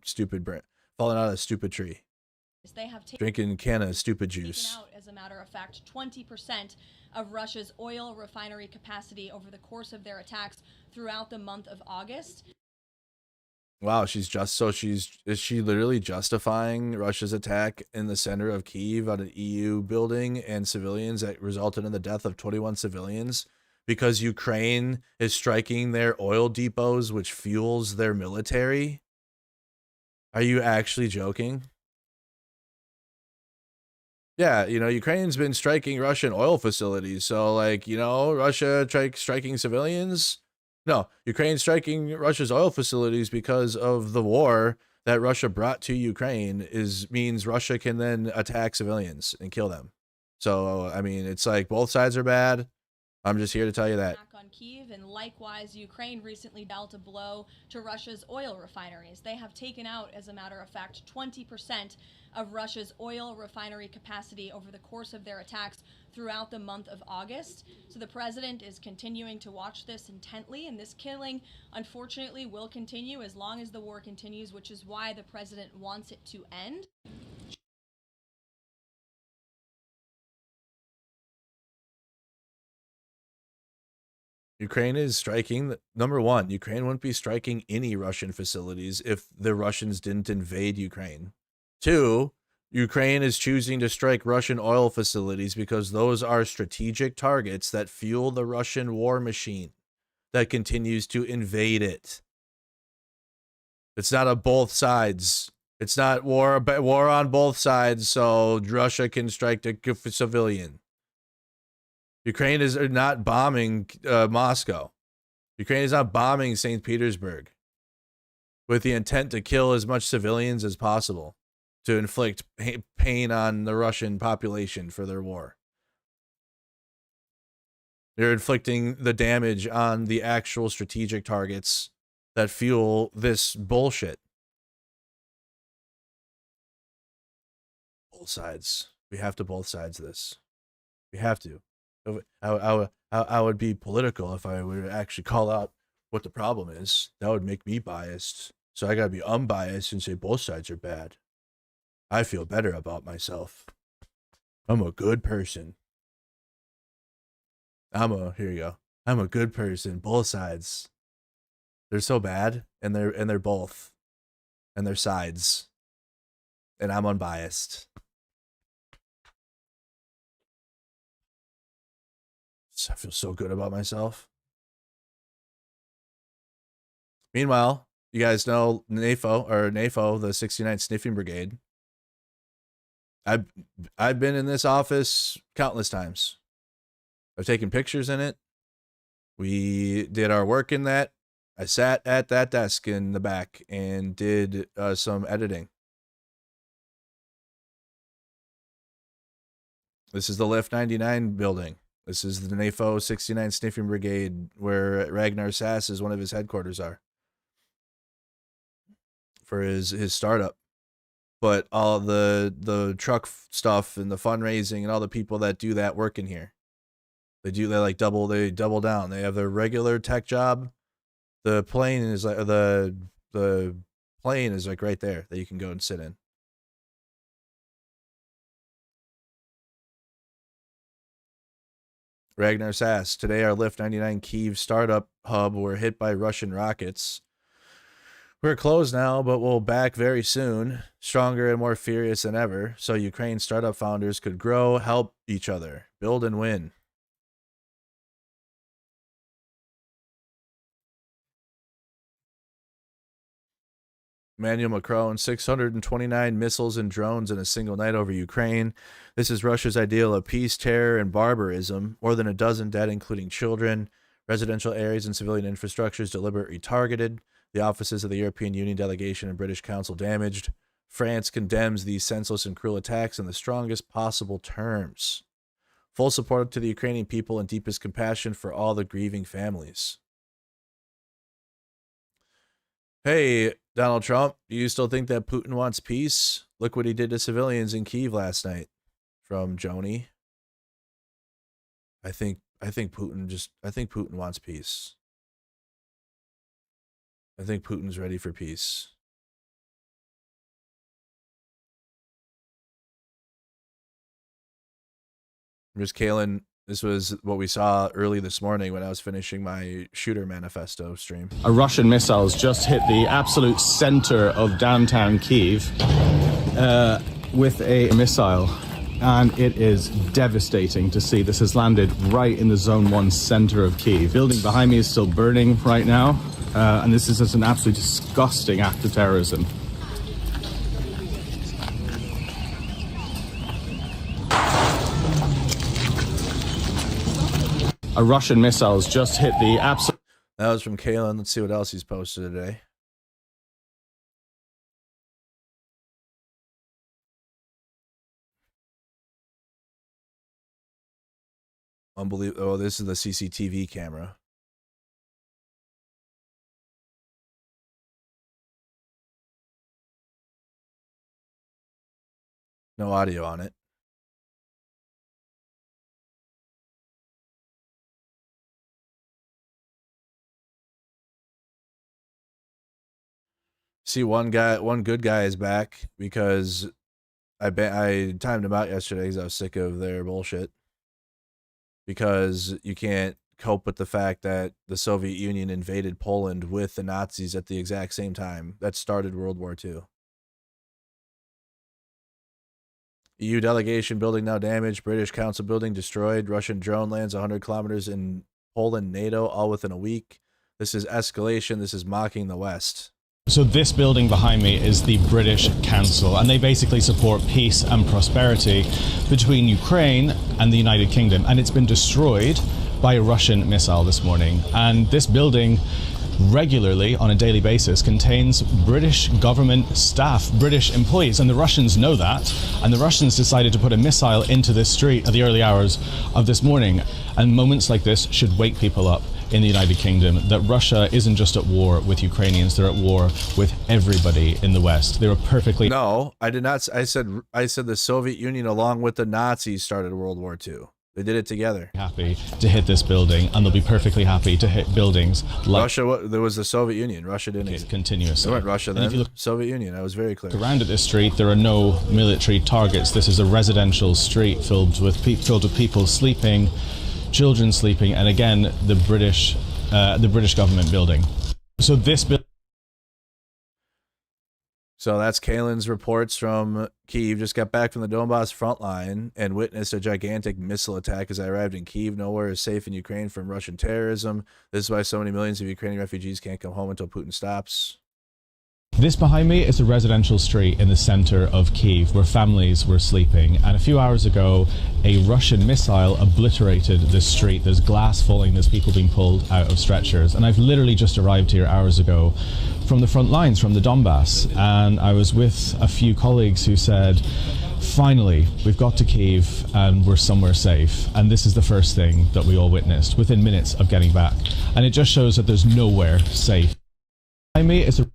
Speaker 9: falling out of a stupid tree.
Speaker 12: They have
Speaker 9: Drinking can of stupid juice.
Speaker 12: Taken out, as a matter of fact, 20% of Russia's oil refinery capacity over the course of their attacks throughout the month of August.
Speaker 9: Wow, is she literally justifying Russia's attack in the center of Kyiv on an EU building and civilians that resulted in the death of 21 civilians because Ukraine is striking their oil depots, which fuels their military? Are you actually joking? Yeah, you know, Ukraine's been striking Russian oil facilities, so like, you know, Russia striking civilians. No, Ukraine's striking Russia's oil facilities because of the war that Russia brought to Ukraine means Russia can then attack civilians and kill them. So, I mean, it's like both sides are bad. I'm just here to tell you that.
Speaker 12: On Kyiv, and likewise Ukraine recently dealt a blow to Russia's oil refineries. They have taken out, as a matter of fact, 20% of Russia's oil refinery capacity over the course of their attacks throughout the month of August. So the president is continuing to watch this intently, and this killing, unfortunately, will continue as long as the war continues, which is why the president wants it to end.
Speaker 9: Ukraine is striking. Number one, Ukraine wouldn't be striking any Russian facilities if the Russians didn't invade Ukraine. Two, Ukraine is choosing to strike Russian oil facilities because those are strategic targets that fuel the Russian war machine that continues to invade it. It's not a both sides. It's not war on both sides, so Russia can strike a civilian. Ukraine is not bombing Moscow. Ukraine is not bombing St. Petersburg. with the intent to kill as much civilians as possible, to inflict pain on the Russian population for their war. They're inflicting the damage on the actual strategic targets that fuel this bullshit. Both sides. We have to both sides this. We have to. I would be political if I would actually call out what the problem is. That would make me biased. So I gotta be unbiased and say both sides are bad. I feel better about myself. I'm a good person. Here you go. I'm a good person. Both sides. They're so bad, and they're both. And they're sides. And I'm unbiased. I feel so good about myself. Meanwhile, you guys know NAFO, the 69th Sniffing Brigade. I've been in this office countless times. I've taken pictures in it. We did our work in that. I sat at that desk in the back and did some editing. This is the Lift 99 building. This is the NAFO 69 Sniffing Brigade, where Ragnar Sass is one of his headquarters are for his startup. But all the truck stuff and the fundraising and all the people that do that work in here. They double down. They have their regular tech job. The plane is like the plane is like right there that you can go and sit in. Ragnar Sass. Today our Lift 99 Kyiv startup hub were hit by Russian rockets. We're closed now, but we'll back very soon, stronger and more furious than ever, so Ukraine startup founders could grow, help each other, build and win. Emmanuel Macron, 629 missiles and drones in a single night over Ukraine. This is Russia's ideal of peace, terror, and barbarism. More than a dozen dead, including children. Residential areas and civilian infrastructures deliberately targeted. The offices of the European Union delegation and British Council damaged. France condemns these senseless and cruel attacks in the strongest possible terms. Full support to the Ukrainian people and deepest compassion for all the grieving families. Hey, Donald Trump, do you still think that Putin wants peace? Look what he did to civilians in Kyiv last night. From Joni. I think Putin wants peace. I think Putin's ready for peace. Here's Kalen. This was what we saw early this morning when I was finishing my Shooter Manifesto stream.
Speaker 13: A Russian missile's just hit the absolute center of downtown Kyiv with a missile. And it is devastating to see. This has landed right in the Zone 1 center of Kyiv. Building behind me is still burning right now. And this is just an absolutely disgusting act of terrorism. A Russian missile's just hit the absolute...
Speaker 9: That was from Kalen. Let's see what else he's posted today. Unbelievable. Oh, this is the CCTV camera. No audio on it. See, one good guy is back because I timed him out yesterday because I was sick of their bullshit. Because you can't cope with the fact that the Soviet Union invaded Poland with the Nazis at the exact same time. That started World War II. EU delegation building now damaged. British Council building destroyed. Russian drone lands 100 kilometers in Poland, NATO, all within a week. This is escalation. This is mocking the West.
Speaker 13: So this building behind me is the British Council, and they basically support peace and prosperity between Ukraine and the United Kingdom. And it's been destroyed by a Russian missile this morning. And this building regularly on a daily basis contains British government staff, British employees, and the Russians know that, and the Russians decided to put a missile into this street at the early hours of this morning. And moments like this should wake people up in the United Kingdom that Russia isn't just at war with Ukrainians, they're at war with everybody in the West. They were perfectly...
Speaker 9: No, I did not. I said the Soviet Union along with the Nazis started World War II. They did it together.
Speaker 13: Happy to hit this building, and they'll be perfectly happy to hit buildings like
Speaker 9: Russia. There was the Soviet Union. Russia didn't.
Speaker 13: Continuously.
Speaker 9: They weren't Russia then.
Speaker 13: And if you look
Speaker 9: Soviet Union. I was very clear.
Speaker 13: around at this street, there are no military targets. This is a residential street filled with people sleeping, children sleeping, and again the British government building. So this building.
Speaker 9: So that's Kalin's reports from Kyiv. Just got back from the Donbass front line and witnessed a gigantic missile attack as I arrived in Kyiv. Nowhere is safe in Ukraine from Russian terrorism. This is why so many millions of Ukrainian refugees can't come home until Putin stops.
Speaker 13: This behind me is a residential street in the center of Kyiv where families were sleeping, and a few hours ago a Russian missile obliterated this street. There's glass falling, there's people being pulled out of stretchers, and I've literally just arrived here hours ago from the front lines, from the Donbass, and I was with a few colleagues who said, finally, we've got to Kyiv and we're somewhere safe. And this is the first thing that we all witnessed within minutes of getting back. And it just shows that there's nowhere safe. Behind me is a...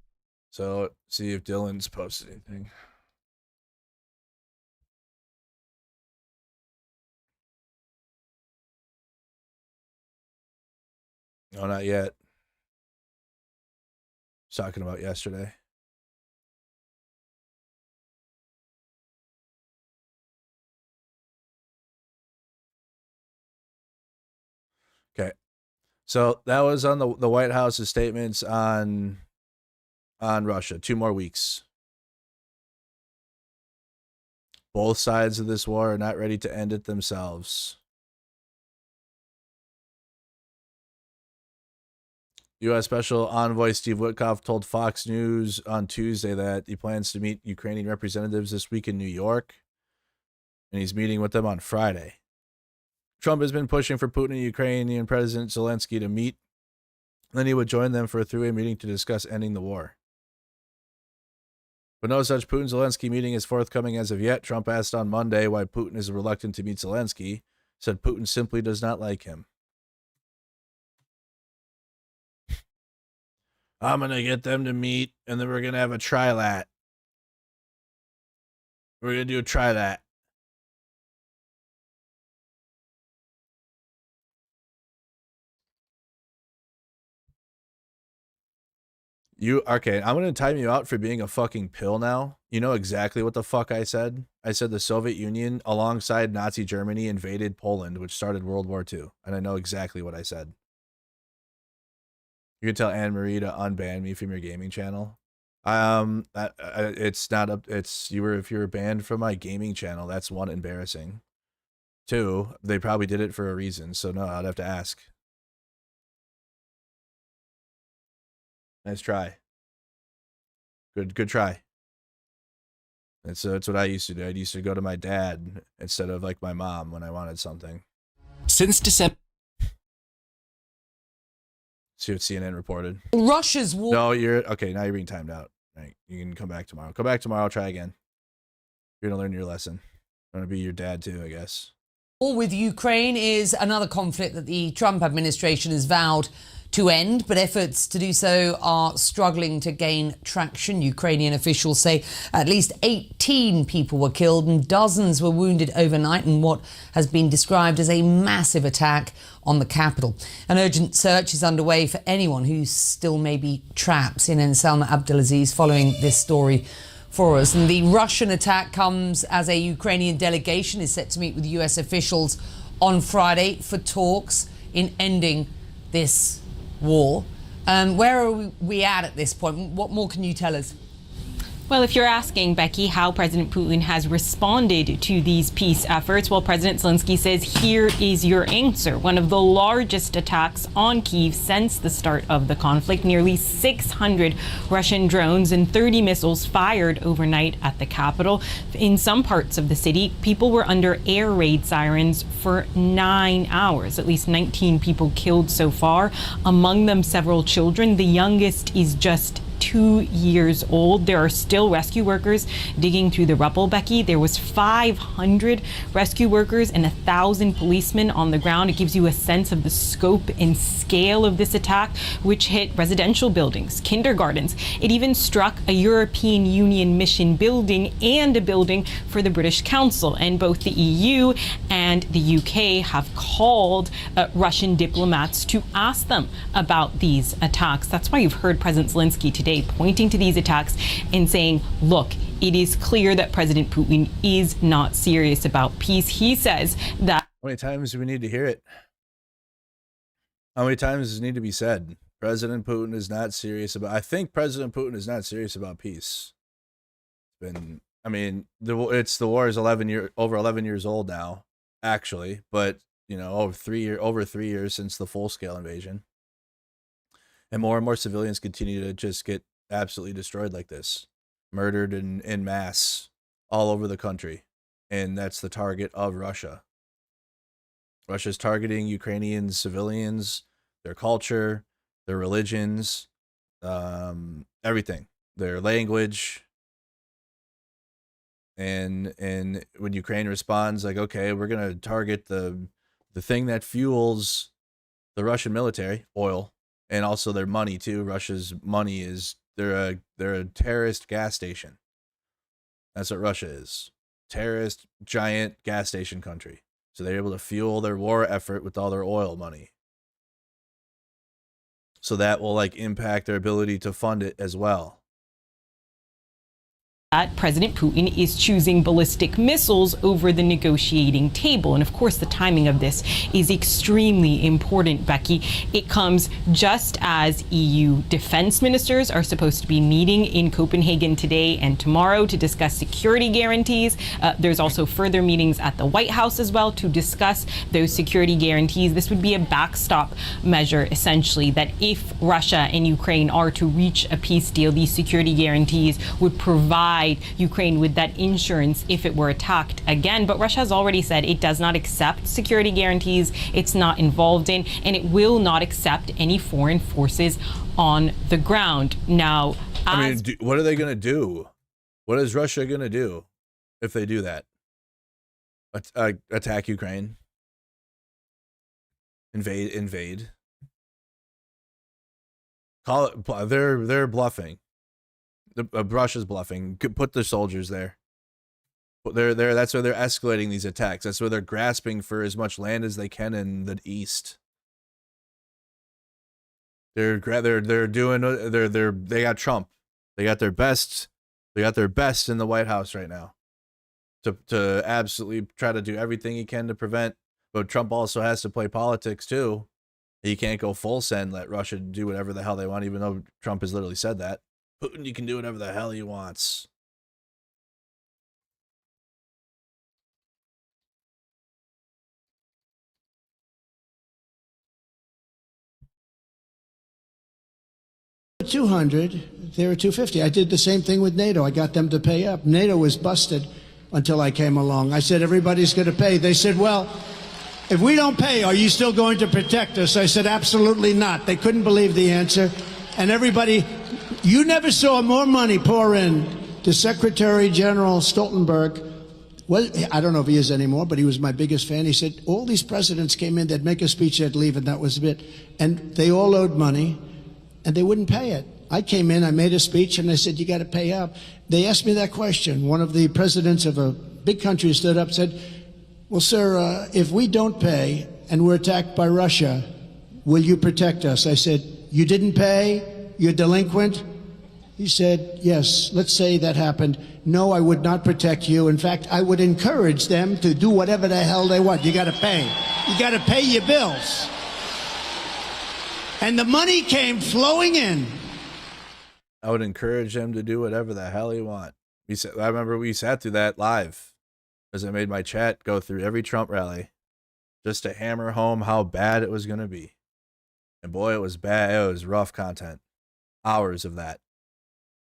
Speaker 9: So see if Dylan's posted anything. No, not yet. Talking about yesterday. Okay. So that was on the White House's statements on Russia. 2 more weeks. Both sides of this war are not ready to end it themselves. U.S. Special Envoy Steve Witkoff told Fox News on Tuesday that he plans to meet Ukrainian representatives this week in New York, and he's meeting with them on Friday. Trump has been pushing for Putin and Ukrainian President Zelensky to meet, and then he would join them for a three-way meeting to discuss ending the war. But no such Putin-Zelensky meeting is forthcoming as of yet. Trump asked on Monday why Putin is reluctant to meet Zelensky, said Putin simply does not like him. I'm going to get them to meet, and then we're going to have a trilat. We're going to do a try that. Okay, I'm going to time you out for being a fucking pill now. You know exactly what the fuck I said. I said the Soviet Union, alongside Nazi Germany, invaded Poland, which started World War II. And I know exactly what I said. You can tell Anne-Marie to unban me from your gaming channel. It's not up. If you were banned from my gaming channel, that's 1, embarrassing. 2, they probably did it for a reason. So no, I'd have to ask. Nice try. Good try. It's what I used to do. I used to go to my dad instead of like my mom when I wanted something.
Speaker 14: Since December.
Speaker 9: See what CNN reported.
Speaker 14: Russia's war.
Speaker 9: No, you're okay. Now you're being timed out. Right, you can come back tomorrow. Come back tomorrow. Try again. You're gonna learn your lesson. I'm gonna be your dad too, I guess.
Speaker 14: War with Ukraine is another conflict that the Trump administration has vowed to end, but efforts to do so are struggling to gain traction. Ukrainian officials say at least 18 people were killed and dozens were wounded overnight in what has been described as a massive attack on the capital. An urgent search is underway for anyone who still may be trapped. CNN's Salma Abdelaziz following this story for us. And the Russian attack comes as a Ukrainian delegation is set to meet with US officials on Friday for talks in ending this war. Where are we at this point? What more can you tell us?
Speaker 15: Well, if you're asking, Becky, how President Putin has responded to these peace efforts, well, President Zelensky says, here is your answer. One of the largest attacks on Kyiv since the start of the conflict. Nearly 600 Russian drones and 30 missiles fired overnight at the capital. In some parts of the city, people were under air raid sirens for 9 hours. At least 19 people killed so far, among them several children. The youngest is just 2 years old. There are still rescue workers digging through the rubble, Becky. There was 500 rescue workers and 1,000 policemen on the ground. It gives you a sense of the scope and scale of this attack, which hit residential buildings, kindergartens. It even struck a European Union mission building and a building for the British Council. And both the EU and the UK have called Russian diplomats to ask them about these attacks. That's why you've heard President Zelensky today pointing to these attacks and saying, look, it is clear that President Putin is not serious about peace. He says that...
Speaker 9: How many times do we need to hear it? How many times does it need to be said? President Putin is not serious about... I think President Putin is not serious about peace. I mean, the war is over 11 years old now, actually, but you know, over 3 years since the full-scale invasion. And more civilians continue to just get absolutely destroyed like this, murdered in mass all over the country. And that's the target of Russia. Russia's targeting Ukrainian civilians, their culture, their religions, everything, their language. And when Ukraine responds like, okay, we're going to target the thing that fuels the Russian military, oil, and also their money too. Russia's money is they're a terrorist gas station. That's what Russia is. Terrorist giant gas station country. So they're able to fuel their war effort with all their oil money. So that will like impact their ability to fund it as well.
Speaker 15: President Putin is choosing ballistic missiles over the negotiating table. And of course, the timing of this is extremely important, Becky. It comes just as EU defense ministers are supposed to be meeting in Copenhagen today and tomorrow to discuss security guarantees. There's also further meetings at the White House as well to discuss those security guarantees. This would be a backstop measure, essentially, that if Russia and Ukraine are to reach a peace deal, these security guarantees would provide Ukraine with that insurance if it were attacked again. But Russia has already said it does not accept security guarantees it's not involved in, and it will not accept any foreign forces on the ground. Now,
Speaker 9: I mean, what are they going to do? What is Russia going to do if they do that? Attack Ukraine? Invade? Call it. They're bluffing. Russia's bluffing. Put the soldiers there. They're there. That's why they're escalating these attacks. That's why they're grasping for as much land as they can in the east. They got Trump. They got their best. They got their best in the White House right now. To absolutely try to do everything he can to prevent. But Trump also has to play politics too. He can't go full send, let Russia do whatever the hell they want, even though Trump has literally said that. Putin, you can do whatever the hell he wants.
Speaker 16: $200, they were $250. I did the same thing with NATO. I got them to pay up. NATO was busted until I came along. I said, everybody's going to pay. They said, well, if we don't pay, are you still going to protect us? I said, absolutely not. They couldn't believe the answer. And everybody, you never saw more money pour in to Secretary General Stoltenberg. Well, I don't know if he is anymore, but he was my biggest fan. He said, all these presidents came in, they'd make a speech, they'd leave, and that was it. And they all owed money, and they wouldn't pay it. I came in, I made a speech, and I said, you got to pay up. They asked me that question. One of the presidents of a big country stood up and said, well, sir, if we don't pay and we're attacked by Russia, will you protect us? I said, you didn't pay? You're delinquent? He said, yes, let's say that happened. No, I would not protect you. In fact, I would encourage them to do whatever the hell they want. You got to pay. You got to pay your bills. And the money came flowing in.
Speaker 9: I would encourage him to do whatever the hell he want. I remember we sat through that live as I made my chat go through every Trump rally just to hammer home how bad it was going to be. And boy, it was bad. It was rough content. Hours of that.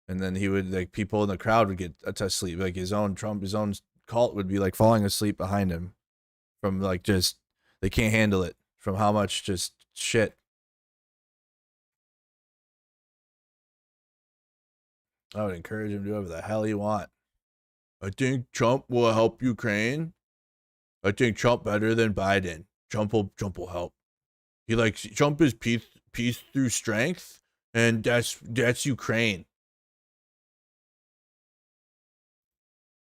Speaker 9: And then he would, like, people in the crowd would get to sleep. Like his own cult would be like falling asleep behind him from like just, they can't handle it from how much just shit. I would encourage him to do whatever the hell you want. I think Trump will help Ukraine. I think Trump better than Biden. Trump will help. He likes Trump is peace through strength, and that's Ukraine.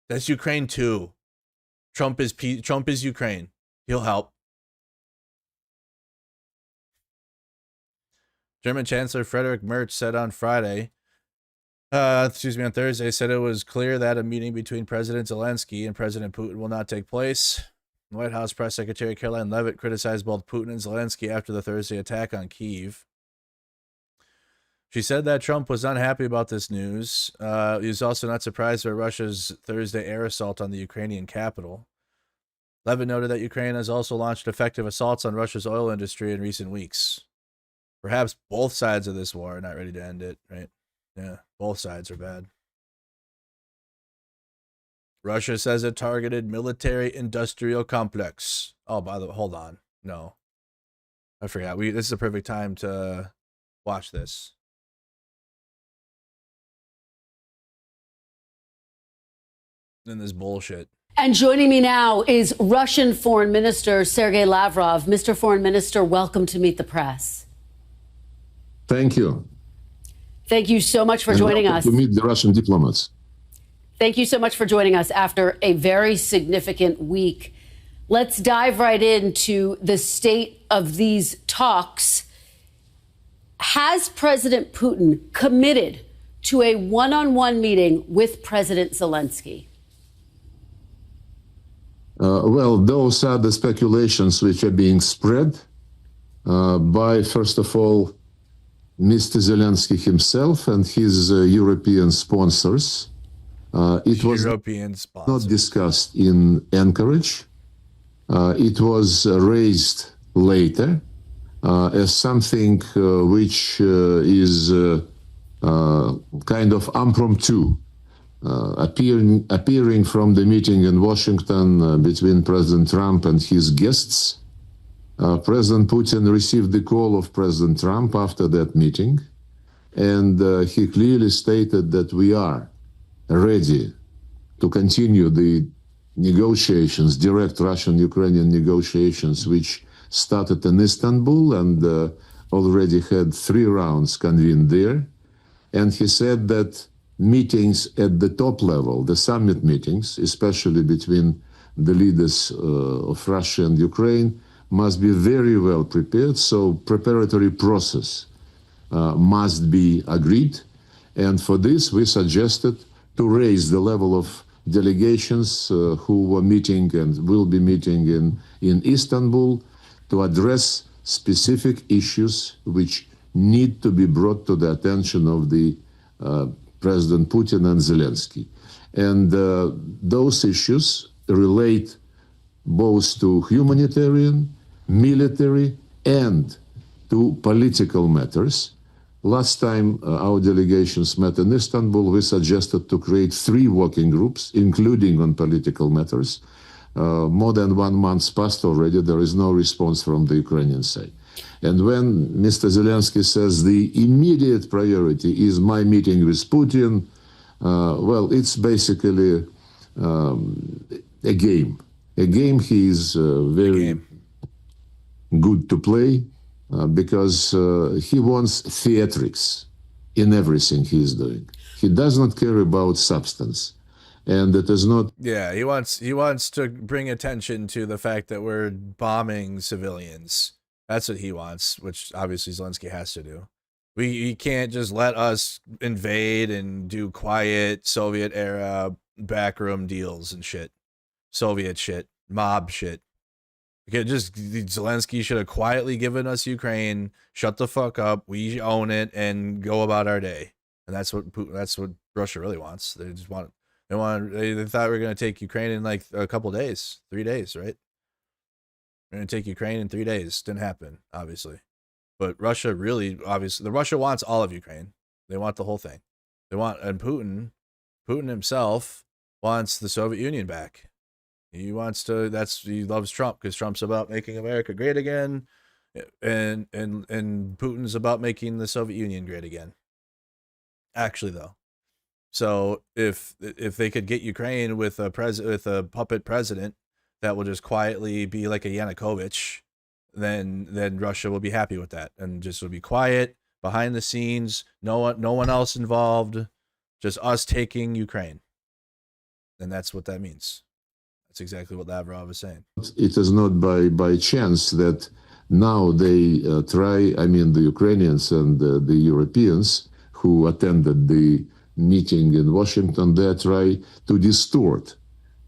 Speaker 9: That's Ukraine too. Trump is peace. Trump is Ukraine. He'll help. German Chancellor Friedrich Merz said on Thursday, said it was clear that a meeting between President Zelensky and President Putin will not take place. White House Press Secretary Caroline Leavitt criticized both Putin and Zelensky after the Thursday attack on Kyiv. She said that Trump was unhappy about this news. He was also not surprised by Russia's Thursday air assault on the Ukrainian capital. Leavitt noted that Ukraine has also launched effective assaults on Russia's oil industry in recent weeks. Perhaps both sides of this war are not ready to end it, right? Yeah, both sides are bad. Russia says it targeted military-industrial complex. Oh, by the way, hold on. No. I forgot. This is a perfect time to watch this. Then this bullshit.
Speaker 17: And joining me now is Russian Foreign Minister Sergei Lavrov. Mr. Foreign Minister, welcome to Meet the Press.
Speaker 18: Thank you.
Speaker 17: Thank you so much for joining us.
Speaker 18: To meet the Russian diplomats.
Speaker 17: Thank you so much for joining us after a very significant week. Let's dive right into the state of these talks. Has President Putin committed to a one-on-one meeting with President Zelensky?
Speaker 18: Well, those are the speculations which are being spread by, first of all, Mr. Zelensky himself and his European sponsors. It was not discussed in Anchorage. It was raised later as something which is kind of impromptu, appearing from the meeting in Washington between President Trump and his guests. President Putin received the call of President Trump after that meeting, and he clearly stated that we are ready to continue the negotiations, direct Russian-Ukrainian negotiations, which started in Istanbul and already had 3 rounds convened there. And he said that meetings at the top level, the summit meetings, especially between the leaders of Russia and Ukraine, must be very well prepared. So preparatory process must be agreed. And for this, we suggested to raise the level of delegations who were meeting and will be meeting in Istanbul to address specific issues which need to be brought to the attention of the President Putin and Zelensky. And those issues relate both to humanitarian, military, and to political matters. Last time our delegations met in Istanbul, we suggested to create 3 working groups, including on political matters. More than 1 month passed already. There is no response from the Ukrainian side. And when Mr. Zelensky says the immediate priority is my meeting with Putin, well, it's basically a game. A game he is very good to play. Because he wants theatrics in everything he is doing. He does not care about substance, and it is not.
Speaker 9: Yeah, he wants to bring attention to the fact that we're bombing civilians. That's what he wants, which obviously Zelensky has to do. He can't just let us invade and do quiet Soviet era backroom deals and shit, Soviet shit, mob shit. Zelensky should have quietly given us Ukraine, shut the fuck up, we own it, and go about our day. and that's what Russia really wants. They thought we were going to take Ukraine in like a couple days, 3 days, right? We're going to take Ukraine in 3 days. Didn't happen, obviously. But Russia Russia wants all of Ukraine. They want the whole thing. And Putin himself wants the Soviet Union back. He loves Trump because Trump's about making America great again. And Putin's about making the Soviet Union great again. Actually, though. So if they could get Ukraine with a puppet president that will just quietly be like a Yanukovych, then Russia will be happy with that, and just will be quiet behind the scenes, no one else involved, just us taking Ukraine. And that's what that means. That's exactly what Lavrov is saying.
Speaker 18: It is not by chance that now they try, the Ukrainians and the Europeans who attended the meeting in Washington, they try to distort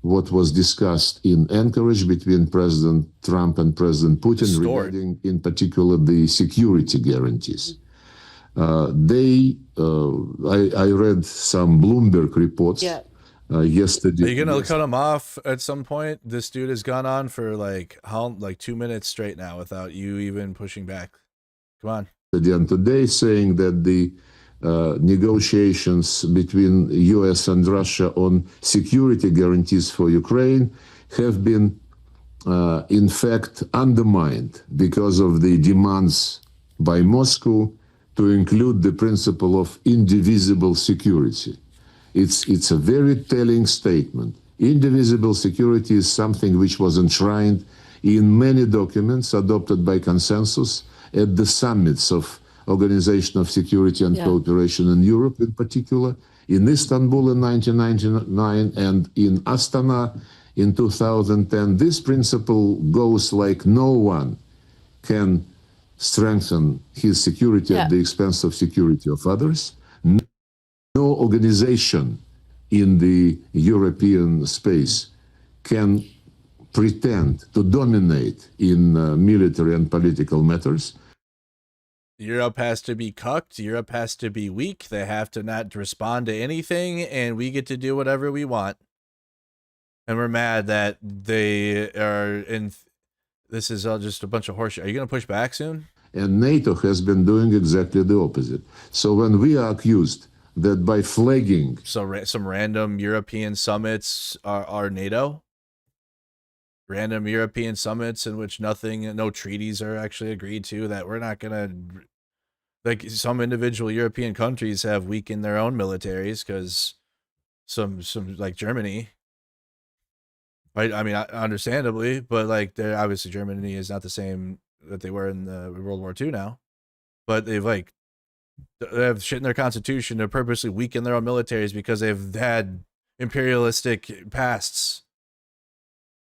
Speaker 18: what was discussed in Anchorage between President Trump and President Putin regarding, in particular, the security guarantees. I read some Bloomberg reports yesterday.
Speaker 9: Are you gonna cut him off at some point? This dude has gone on for like 2 minutes straight now without you even pushing back. Come on.
Speaker 18: And today saying that the negotiations between US and Russia on security guarantees for Ukraine have been, in fact, undermined because of the demands by Moscow to include the principle of indivisible security. It's a very telling statement. Indivisible security is something which was enshrined in many documents adopted by consensus at the summits of Organization of Security and Cooperation in Europe, in particular, in Istanbul in 1999 and in Astana in 2010. This principle goes like no one can strengthen his security at the expense of security of others. No organization in the European space can pretend to dominate in military and political matters.
Speaker 9: Europe has to be cucked. Europe has to be weak. They have to not respond to anything, and we get to do whatever we want. And we're mad that they are in. This is all just a bunch of horseshit. Are you going to push back soon?
Speaker 18: And NATO has been doing exactly the opposite. So when we are accused that by flagging
Speaker 9: some random European summits are NATO, random European summits in which no treaties are actually agreed to, that we're not going to, like, some individual European countries have weakened their own militaries because some like Germany, right? I mean, understandably, but like they're obviously, Germany is not the same that they were in the World War II now, but they have shit in their constitution to purposely weaken their own militaries because they've had imperialistic pasts.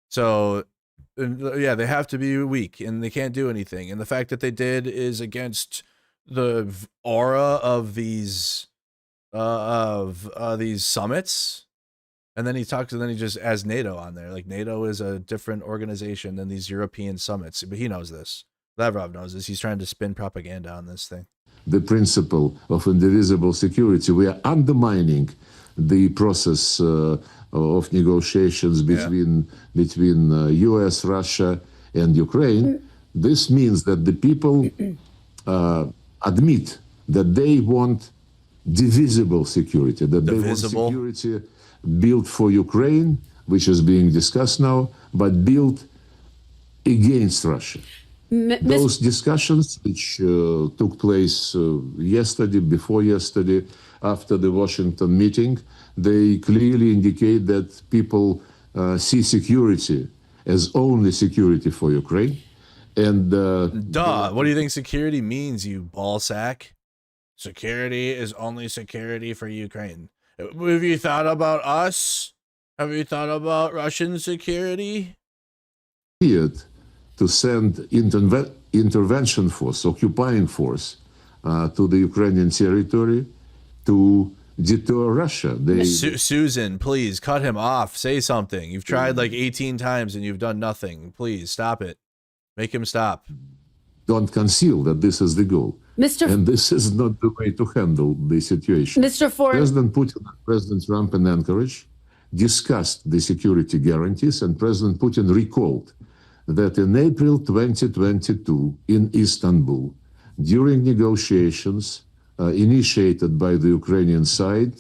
Speaker 9: So yeah, they have to be weak and they can't do anything. And the fact that they did is against the aura of these summits. And then he just has NATO on there. Like, NATO is a different organization than these European summits. But he knows this. Lavrov knows this. He's trying to spin propaganda on this thing.
Speaker 18: The principle of indivisible security. We are undermining the process of negotiations between US, Russia, and Ukraine. This means that the people admit that they want divisible security, that they want security built for Ukraine, which is being discussed now, but built against Russia. Those discussions, which took place before yesterday, after the Washington meeting, they clearly indicate that people see security as only security for Ukraine. And
Speaker 9: what do you think security means, you ballsack? Security is only security for Ukraine. Have you thought about us? Have you thought about Russian security?
Speaker 18: To send intervention force, occupying force, to the Ukrainian territory to deter Russia.
Speaker 9: Susan, please cut him off. Say something. You've tried like 18 times and you've done nothing. Please stop it. Make him stop.
Speaker 18: don't conceal that this is the goal. And this is not the way to handle the situation.
Speaker 17: Mr. Foreign.
Speaker 18: President Putin and President Trump in Anchorage discussed the security guarantees, and President Putin recalled that in April 2022 in Istanbul, during negotiations initiated by the Ukrainian side,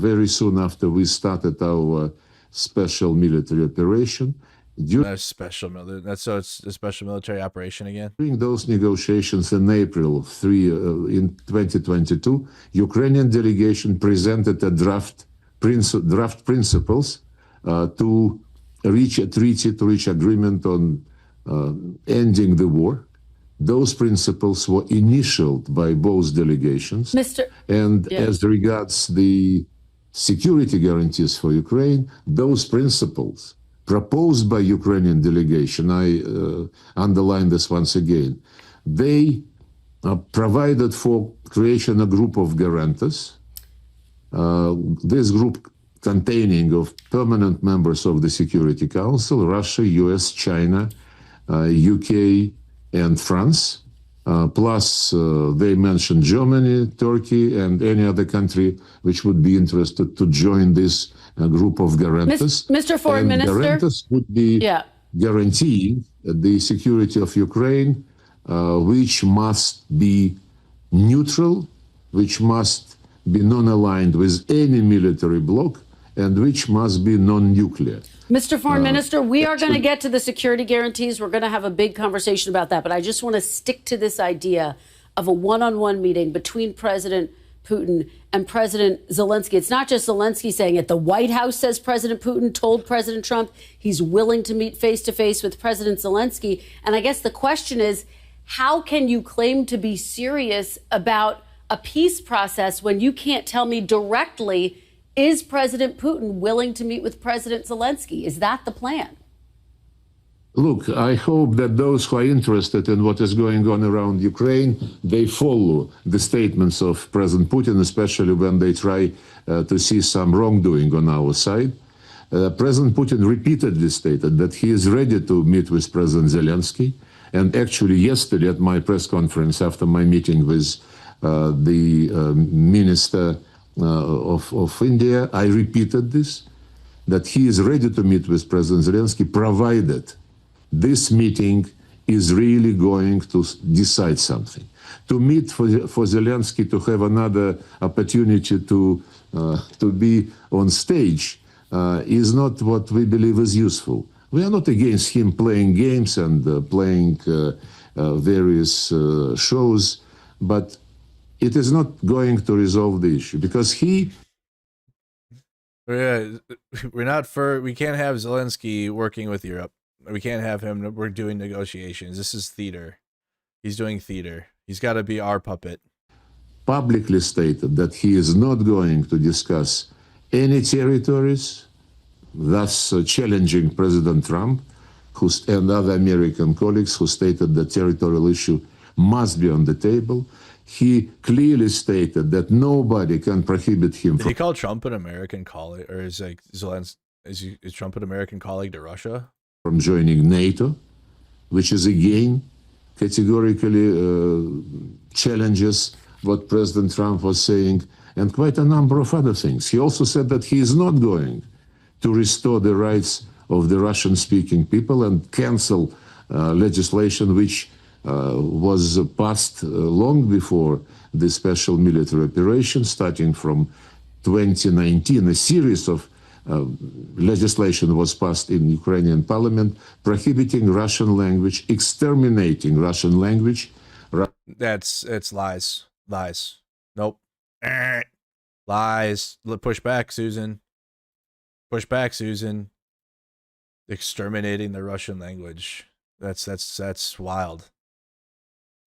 Speaker 18: very soon after we started our special military operation,
Speaker 9: That's so it's a special military operation again.
Speaker 18: during those negotiations in April in 2022, Ukrainian delegation presented a draft principles to reach a treaty, to reach agreement on ending the war. Those principles were initialed by both delegations. And as regards the security guarantees for Ukraine, those principles proposed by Ukrainian delegation, I underline this once again, they provided for creation a group of guarantors. This group containing of permanent members of the Security Council, Russia, US, China, UK, and France, plus they mentioned Germany, Turkey, and any other country which would be interested to join this group of guarantors.
Speaker 17: Mr. Foreign
Speaker 18: And
Speaker 17: Minister.
Speaker 18: Guarantors would be guaranteeing the security of Ukraine, which must be neutral, which must be non-aligned with any military bloc, and which must be non-nuclear.
Speaker 17: Mr. Foreign Minister, we are going to get to the security guarantees. We're going to have a big conversation about that. But I just want to stick to this idea of a one-on-one meeting between President Putin and President Zelensky. It's not just Zelensky saying it. The White House says President Putin told President Trump he's willing to meet face-to-face with President Zelensky. And I guess the question is, how can you claim to be serious about a peace process when you can't tell me directly, is President Putin willing to meet with President Zelensky? Is that the plan?
Speaker 18: Look, I hope that those who are interested in what is going on around Ukraine, they follow the statements of President Putin, especially when they try to see some wrongdoing on our side. President Putin repeatedly stated that he is ready to meet with President Zelensky. And actually yesterday at my press conference after my meeting with the Minister of India, I repeated this, that he is ready to meet with President Zelensky, provided this meeting is really going to decide something. To meet for Zelensky, to have another opportunity to be on stage is not what we believe is useful. We are not against him playing games and playing various shows, but it is not going to resolve the issue because
Speaker 9: we can't have Zelensky working with Europe. We can't have him. We're doing negotiations. This is theater. He's doing theater. He's got to be our puppet.
Speaker 18: Publicly stated that he is not going to discuss any territories, thus challenging President Trump and other American colleagues who stated the territorial issue must be on the table. He clearly stated that nobody can prohibit him
Speaker 9: Did he call Trump an American colleague, or is like Zelensky? Is Trump an American colleague to Russia?
Speaker 18: From joining NATO, which is again categorically challenges what President Trump was saying, and quite a number of other things. He also said that he is not going to restore the rights of the Russian-speaking people and cancel legislation which was passed long before the special military operation, starting from 2019. A series of legislation was passed in Ukrainian parliament prohibiting Russian language, exterminating Russian language.
Speaker 9: It's lies. Nope. Lies. Push back, Susan. Push back, Susan. Exterminating the Russian language. That's wild.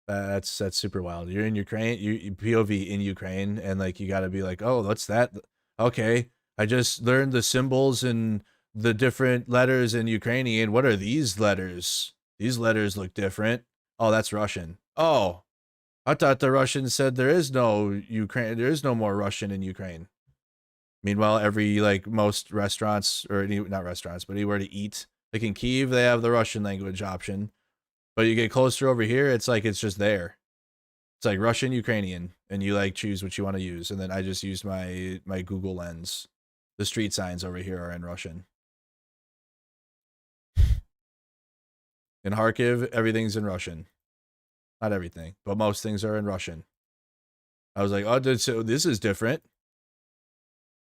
Speaker 9: That's super wild. You're in Ukraine, you POV in Ukraine, and like you got to be like, oh, what's that? Okay, I just learned the symbols and the different letters in Ukrainian. What are these letters? These letters look different. Oh, that's Russian. Oh, I thought the Russians said there is no Ukraine. There is no more Russian in Ukraine. Meanwhile, most restaurants, or not restaurants, but anywhere to eat, like in Kyiv, they have the Russian language option. But you get closer over here, it's like it's just there. It's like Russian, Ukrainian, and you like choose what you want to use. And then I just used my Google Lens. The street signs over here are in Russian. In Kharkiv, everything's in Russian. Not everything, but most things are in Russian. I was like, oh, so this is different.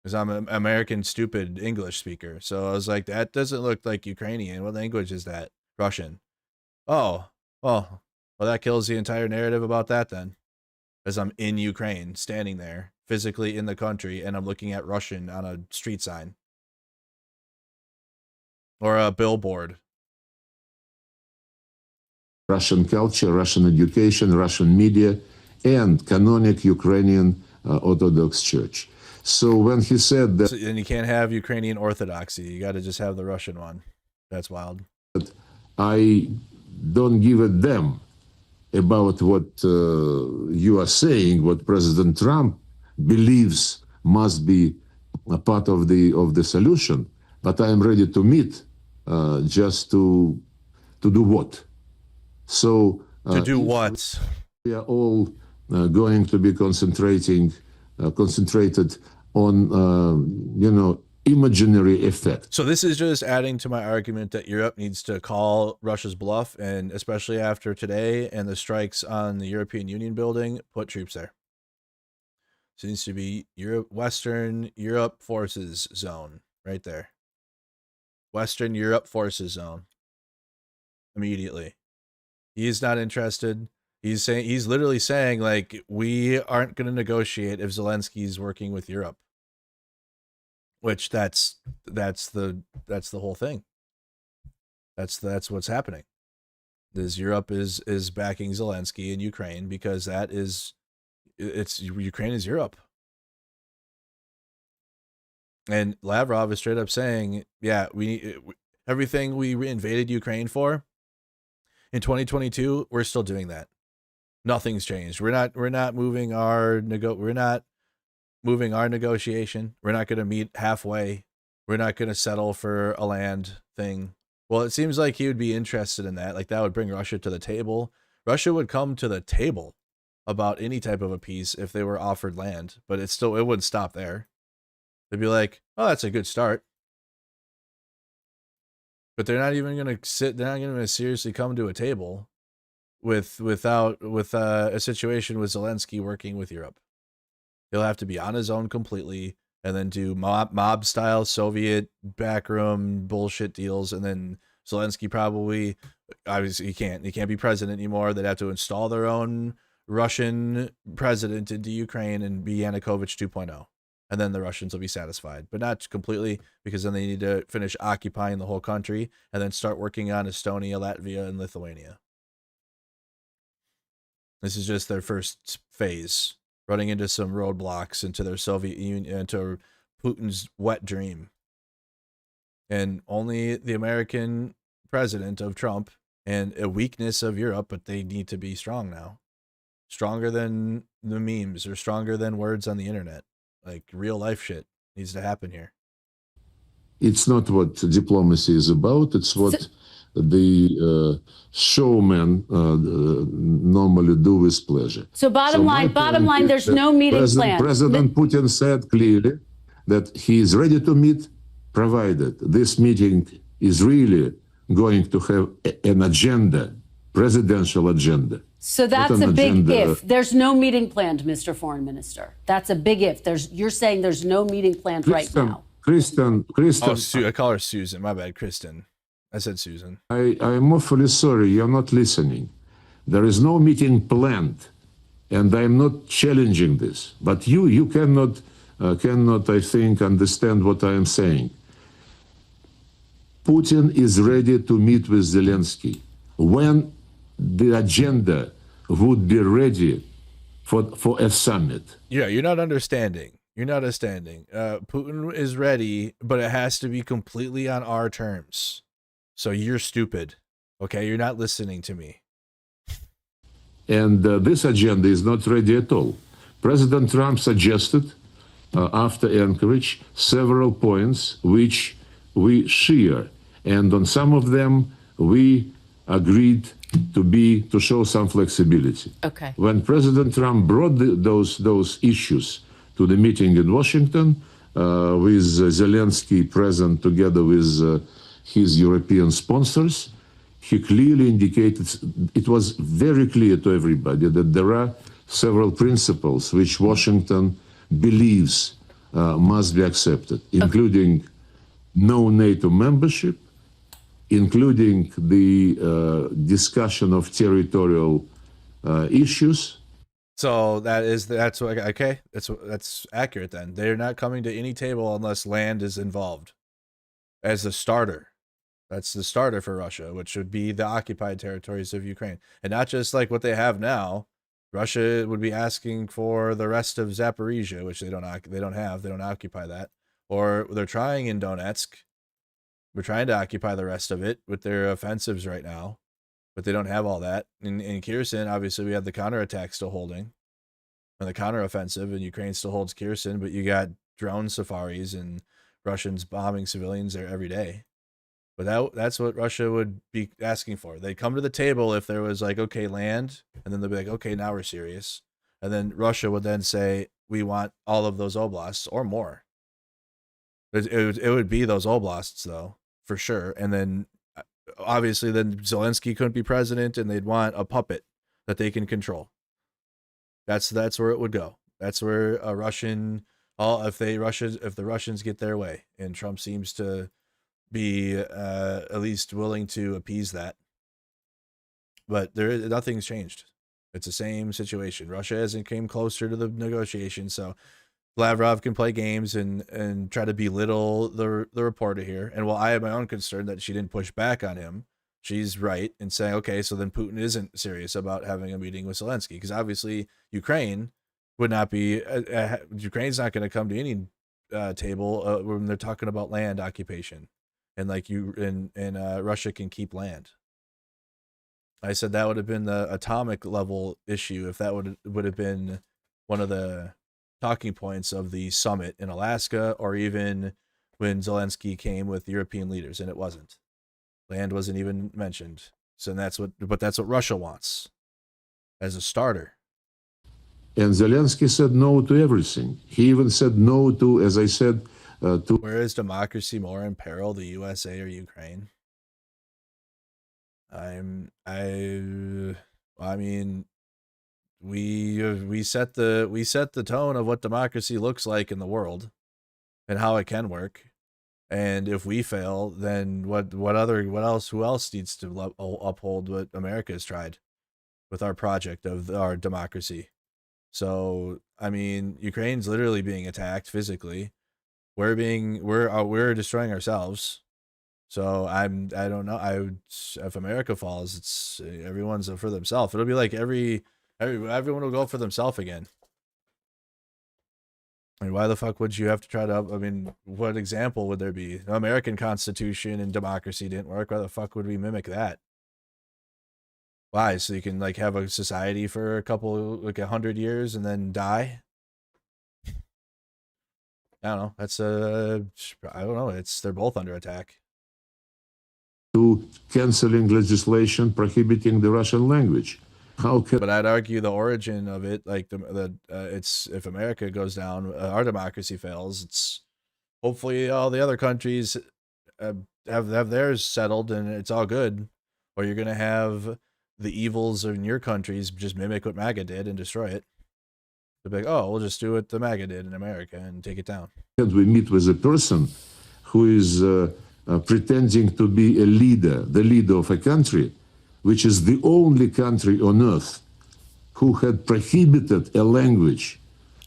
Speaker 9: Because I'm an American stupid English speaker. So I was like, that doesn't look like Ukrainian. What language is that? Russian. Oh, well, that kills the entire narrative about that then. Because I'm in Ukraine, standing there, physically in the country, and I'm looking at Russian on a street sign. Or a billboard.
Speaker 18: Russian culture, Russian education, Russian media, and canonic Ukrainian Orthodox Church. So when he said that...
Speaker 9: And you can't have Ukrainian Orthodoxy. You got to just have the Russian one. That's wild.
Speaker 18: I don't give a damn about what you are saying, what President Trump believes must be a part of the solution. But I am ready to meet just to do what? So
Speaker 9: to do what?
Speaker 18: We are all going to be concentrated on, imaginary effect.
Speaker 9: So this is just adding to my argument that Europe needs to call Russia's bluff, and especially after today and the strikes on the European Union building, put troops there. Seems to be Western Europe Forces Zone right there. Western Europe Forces Zone. Immediately. He's not interested. He's literally saying, like, we aren't going to negotiate if Zelensky's working with Europe. Which that's the whole thing. That's what's happening. Europe is backing Zelensky in Ukraine because Ukraine is Europe. And Lavrov is straight up saying, yeah, everything we invaded Ukraine for in 2022, we're still doing that. Nothing's changed. We're not moving our negotiation. We're not going to meet halfway. We're not going to settle for a land thing. Well, it seems like he would be interested in that. Like that would bring Russia to the table. Russia would come to the table about any type of a peace if they were offered land, but it wouldn't stop there. They'd be like, oh, that's a good start. But they're not even going to sit. They're not going to seriously come to a table with a situation with Zelensky working with Europe. He'll have to be on his own completely and then do mob style Soviet backroom bullshit deals. And then Zelensky probably, obviously he can't be president anymore. They'd have to install their own Russian president into Ukraine and be Yanukovych 2.0. And then the Russians will be satisfied, but not completely, because then they need to finish occupying the whole country and then start working on Estonia, Latvia, and Lithuania. This is just their first phase, running into some roadblocks into their Soviet Union, into Putin's wet dream. And only the American president of Trump and a weakness of Europe, but they need to be strong now. Stronger than the memes or stronger than words on the internet. Like real life shit needs to happen here.
Speaker 18: It's not what diplomacy is about. It's what the showmen normally do with pleasure.
Speaker 17: So bottom line, there's no meeting planned.
Speaker 18: President Putin said clearly that he is ready to meet, provided this meeting is really going to have an agenda, presidential agenda.
Speaker 17: So that's a big if. There's no meeting planned, Mr. Foreign Minister. That's a big if. You're saying there's no meeting planned right now.
Speaker 18: Kristen.
Speaker 9: Oh, I call her Susan. My bad, Kristen. I said Susan.
Speaker 18: I am awfully sorry. You're not listening. There is no meeting planned, and I'm not challenging this. But you cannot, I think, understand what I am saying. Putin is ready to meet with Zelensky when the agenda would be ready for a summit.
Speaker 9: Yeah, you're not understanding. Putin is ready, but it has to be completely on our terms. So you're stupid. Okay, you're not listening to me.
Speaker 18: And this agenda is not ready at all. President Trump suggested, after Anchorage, several points which we share. And on some of them, we agreed to show some flexibility.
Speaker 17: Okay.
Speaker 18: When President Trump brought those issues to the meeting in Washington, with Zelensky present together with his European sponsors, he clearly indicated, it was very clear to everybody that there are several principles which Washington believes must be accepted, including no NATO membership, including the discussion of territorial issues.
Speaker 9: So that's okay. That's accurate. Then they're not coming to any table unless land is involved as the starter. That's the starter for Russia, which would be the occupied territories of Ukraine, and not just like what they have now. Russia would be asking for the rest of Zaporizhia, which they don't have. They don't occupy that, or they're trying in Donetsk. We're trying to occupy the rest of it with their offensives right now, but they don't have all that. In Kherson, obviously, we have the counterattack still holding, and the counteroffensive, and Ukraine still holds Kherson, but you got drone safaris and Russians bombing civilians there every day. But that's what Russia would be asking for. They'd come to the table if there was like, okay, land, and then they'd be like, okay, now we're serious. And then Russia would then say, we want all of those oblasts or more. It would be those oblasts, though, for sure. And then obviously then Zelensky couldn't be president, and they'd want a puppet that they can control. That's where it would go. That's where a Russian, if the Russians get their way, and Trump seems to be at least willing to appease that. But nothing's changed. It's the same situation. Russia hasn't came closer to the negotiation, so Lavrov can play games and try to belittle the reporter here. And while I have my own concern that she didn't push back on him, she's right in saying, okay, so then Putin isn't serious about having a meeting with Zelensky, because obviously Ukraine would not be. Ukraine's not going to come to any table when they're talking about land occupation. And Russia can keep land. I said that would have been the atomic level issue if that would have been one of the talking points of the summit in Alaska, or even when Zelensky came with European leaders, and it wasn't. Land wasn't even mentioned. So that's what Russia wants as a starter.
Speaker 18: And Zelensky said no to everything. He even said no to, as I said,
Speaker 9: Where is democracy more in peril, the USA or Ukraine? I mean, we set the tone of what democracy looks like in the world and how it can work. And if we fail, then who else needs to uphold what America has tried with our project of our democracy? So, I mean, Ukraine's literally being attacked physically. We're destroying ourselves. So I don't know. If America falls, it's everyone's for themselves. It'll be like everyone will go for themselves again. I mean, why the fuck would you have to try to? I mean, what example would there be? The American Constitution and democracy didn't work. Why the fuck would we mimic that? Why? So you can like have a society for a couple, like 100 years, and then die? I don't know. I don't know. They're both under attack.
Speaker 18: To canceling legislation prohibiting the Russian language.
Speaker 9: But I'd argue the origin of it, like it's if America goes down, our democracy fails. It's hopefully all the other countries have theirs settled and it's all good, or you're gonna have the evils in your countries just mimic what MAGA did and destroy it. They'll be like, oh, we'll just do what the MAGA did in America and take it down.
Speaker 18: And we meet with a person who is pretending to be a leader, the leader of a country, which is the only country on earth who had prohibited a language,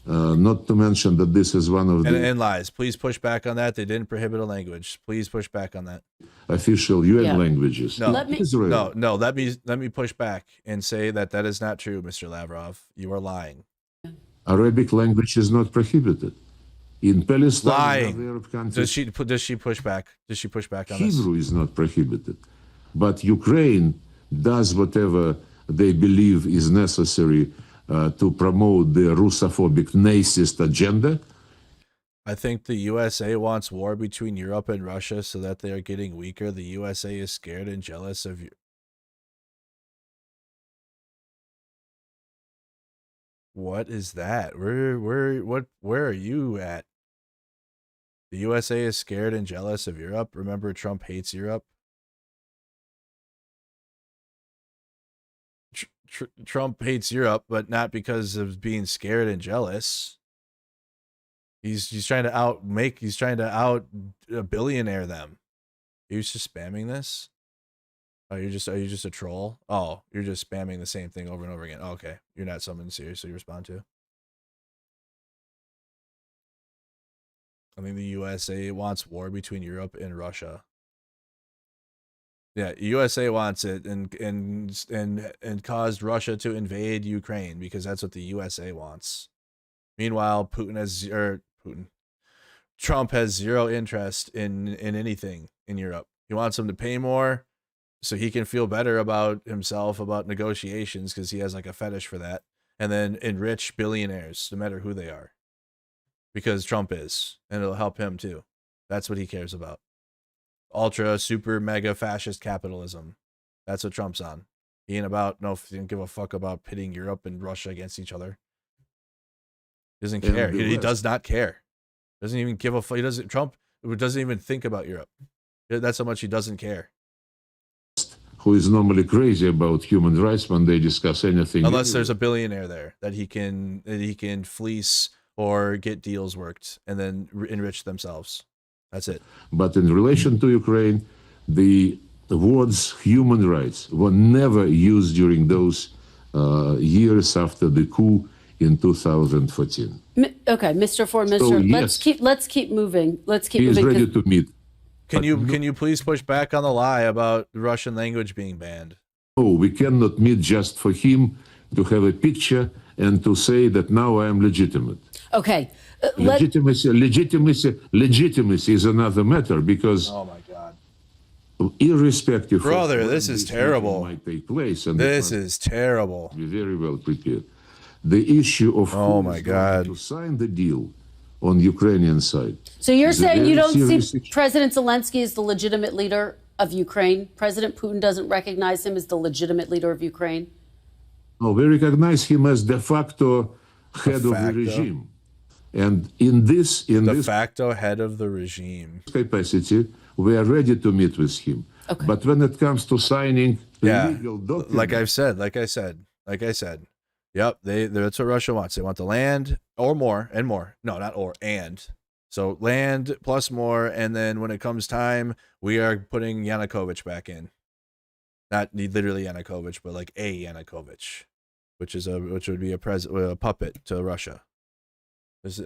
Speaker 18: not to mention that this is one of the...
Speaker 9: And lies. Please push back on that. They didn't prohibit a language. Please push back on that.
Speaker 18: Official UN languages.
Speaker 9: No,
Speaker 18: Israel.
Speaker 9: no. Let me push back and say that is not true, Mr. Lavrov. You are lying.
Speaker 18: Arabic language is not prohibited. In Palestine,
Speaker 9: lying.
Speaker 18: Arab countries,
Speaker 9: Does she push back? Does she push back on this?
Speaker 18: Hebrew is not prohibited. But Ukraine does whatever they believe is necessary to promote the Russophobic Nazist agenda.
Speaker 9: I think the USA wants war between Europe and Russia so that they are getting weaker. The USA is scared and jealous of What is that? Where are you at? The USA is scared and jealous of Europe. Remember, Trump hates Europe. Trump hates Europe, but not because of being scared and jealous. He's trying to out a billionaire them. Are you just spamming this? Oh, are you just a troll? Oh, you're just spamming the same thing over and over again. Oh, okay, you're not someone seriously respond to. I think the USA wants war between Europe and Russia. Yeah, USA wants it and caused Russia to invade Ukraine because that's what the USA wants. Meanwhile, Trump has zero interest in anything in Europe. He wants them to pay more so he can feel better about himself about negotiations because he has like a fetish for that, and then enrich billionaires no matter who they are. Because Trump is, and it'll help him too. That's what he cares about. Ultra, super, mega fascist capitalism. That's what Trump's on. He ain't give a fuck about pitting Europe and Russia against each other. He doesn't care. He does not care. Doesn't even give a fuck. Trump doesn't even think about Europe. That's how much he doesn't care.
Speaker 18: Who is normally crazy about human rights when they discuss anything.
Speaker 9: Unless there's a billionaire there that he can fleece or get deals worked and then enrich themselves. That's it.
Speaker 18: But in relation to Ukraine, the words human rights were never used during those years after the coup in 2014.
Speaker 17: Okay, Mr. Foreign Minister, let's keep moving.
Speaker 18: He is ready to meet.
Speaker 9: Can you please push back on the lie about the Russian language being banned?
Speaker 18: Oh, we cannot meet just for him to have a picture and to say that now I am legitimate.
Speaker 17: Okay.
Speaker 18: Legitimacy is another matter because
Speaker 9: oh my God,
Speaker 18: irrespective
Speaker 9: brother,
Speaker 18: of
Speaker 9: this is terrible.
Speaker 18: Might take place and
Speaker 9: this is terrible.
Speaker 18: Be very well prepared. The issue of
Speaker 9: oh my God
Speaker 18: to sign the deal on Ukrainian side.
Speaker 17: So you're saying you don't see President Zelensky as the legitimate leader of Ukraine? President Putin doesn't recognize him as the legitimate leader of Ukraine?
Speaker 18: No, we recognize him as de facto head of the regime. And in this
Speaker 9: de facto head of the regime
Speaker 18: capacity, we are ready to meet with him.
Speaker 17: Okay.
Speaker 18: But when it comes to signing legal documents,
Speaker 9: like I said, yep, that's what Russia wants. They want the land or more and more. No, not or and. So land plus more, and then when it comes time, we are putting Yanukovych back in. Not literally Yanukovych, but like a Yanukovych, which would be a puppet to Russia. This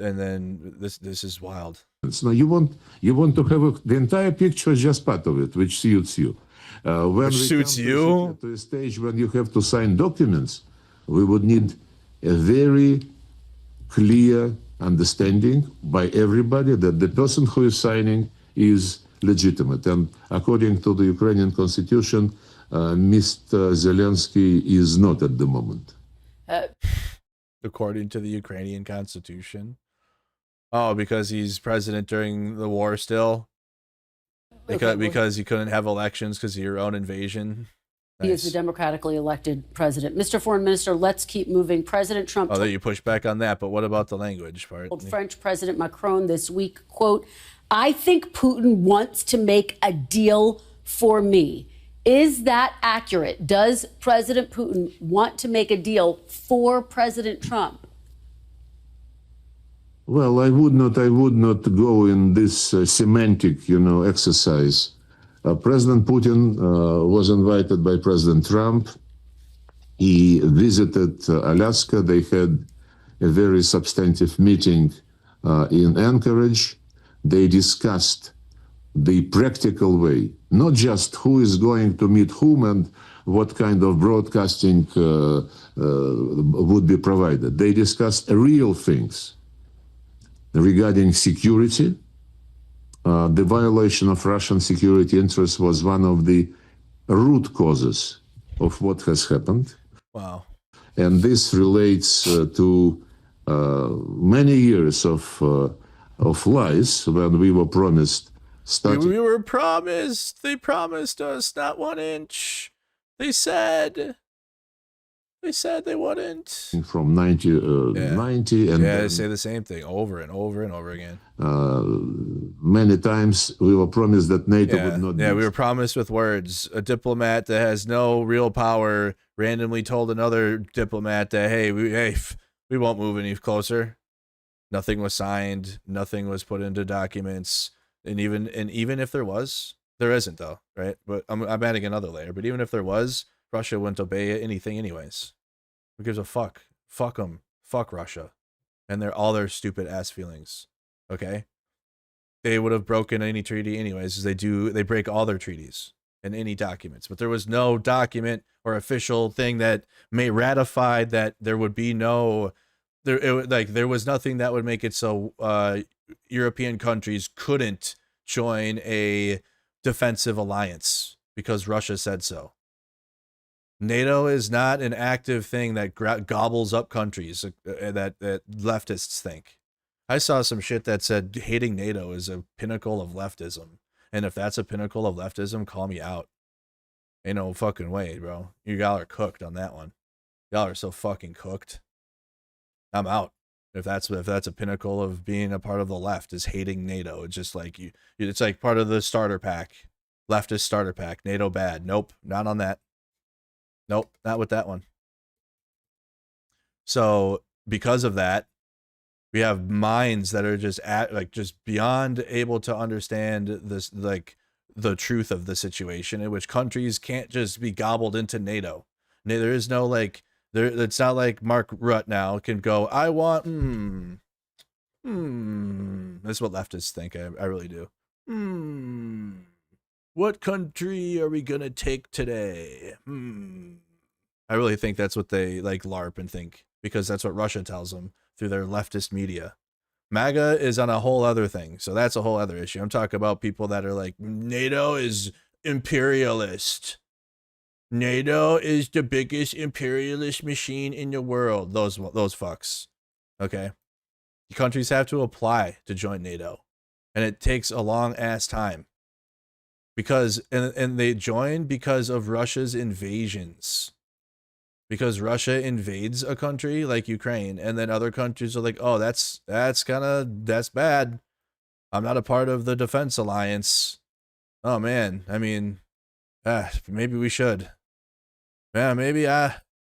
Speaker 9: is wild.
Speaker 18: Now you want to have the entire picture, just part of it, which suits you.
Speaker 9: Which suits you?
Speaker 18: To a stage when you have to sign documents, we would need a very clear understanding by everybody that the person who is signing is legitimate. And according to the Ukrainian constitution, Mr. Zelensky is not at the moment.
Speaker 9: According to the Ukrainian constitution? Oh, because he's president during the war still? Because you couldn't have elections because of your own invasion? Nice.
Speaker 17: He is the democratically elected president. Mr. Foreign Minister, let's keep moving. President Trump...
Speaker 9: Oh, you push back on that, but what about the language part?
Speaker 17: ...told French President Macron this week, quote, I think Putin wants to make a deal for me. Is that accurate? Does President Putin want to make a deal for President Trump?
Speaker 18: Well, I would not go in this semantic, exercise. President Putin was invited by President Trump. He visited Alaska. They had a very substantive meeting in Anchorage. They discussed the practical way, not just who is going to meet whom and what kind of broadcasting would be provided. They discussed real things regarding security. The violation of Russian security interests was one of the root causes of what has happened.
Speaker 9: Wow.
Speaker 18: And this relates to many years of lies when we were promised.
Speaker 9: We were promised. They promised us not 1 inch. They said They said they wouldn't.
Speaker 18: From 90, and
Speaker 9: Yeah, they
Speaker 18: then,
Speaker 9: say the same thing over and over and over again.
Speaker 18: many times we were promised that NATO would not.
Speaker 9: Yeah, we were promised with words. A diplomat that has no real power randomly told another diplomat that, hey, we won't move any closer. Nothing was signed. Nothing was put into documents. And even if there was, there isn't though, right? But I'm adding another layer. But even if there was, Russia wouldn't obey anything anyways. Who gives a fuck? Fuck them. Fuck Russia. And all their stupid ass feelings. Okay? They would have broken any treaty anyways, as they break all their treaties and any documents. But there was no document or official thing that may ratify that there would be no there was nothing that would make it so European countries couldn't join a defensive alliance because Russia said so. NATO is not an active thing that gobbles up countries that leftists think. I saw some shit that said hating NATO is a pinnacle of leftism. And if that's a pinnacle of leftism, call me out. Ain't no fucking way, bro. Y'all are cooked on that one. Y'all are so fucking cooked. I'm out. If that's a pinnacle of being a part of the left is hating NATO. It's just like it's like part of the starter pack. Leftist starter pack. NATO bad. Nope, not on that. Nope, not with that one. So because of that, we have minds that are just just beyond able to understand this, like the truth of the situation, in which countries can't just be gobbled into NATO. There is no like there. It's not like Mark Rutte now can go, I want That's what leftists think. I really do. What country are we gonna take today? I really think that's what they like LARP and think, because that's what Russia tells them through their leftist media. MAGA is on a whole other thing, so that's a whole other issue. I'm talking about people that are like, NATO is imperialist. NATO is the biggest imperialist machine in the world. Those fucks. Okay? The countries have to apply to join NATO, and it takes a long ass time. Because and they join because of Russia's invasions. Because Russia invades a country like Ukraine, and then other countries are like, oh, that's bad. I'm not a part of the defense alliance. Oh man, I mean, maybe we should. Yeah, maybe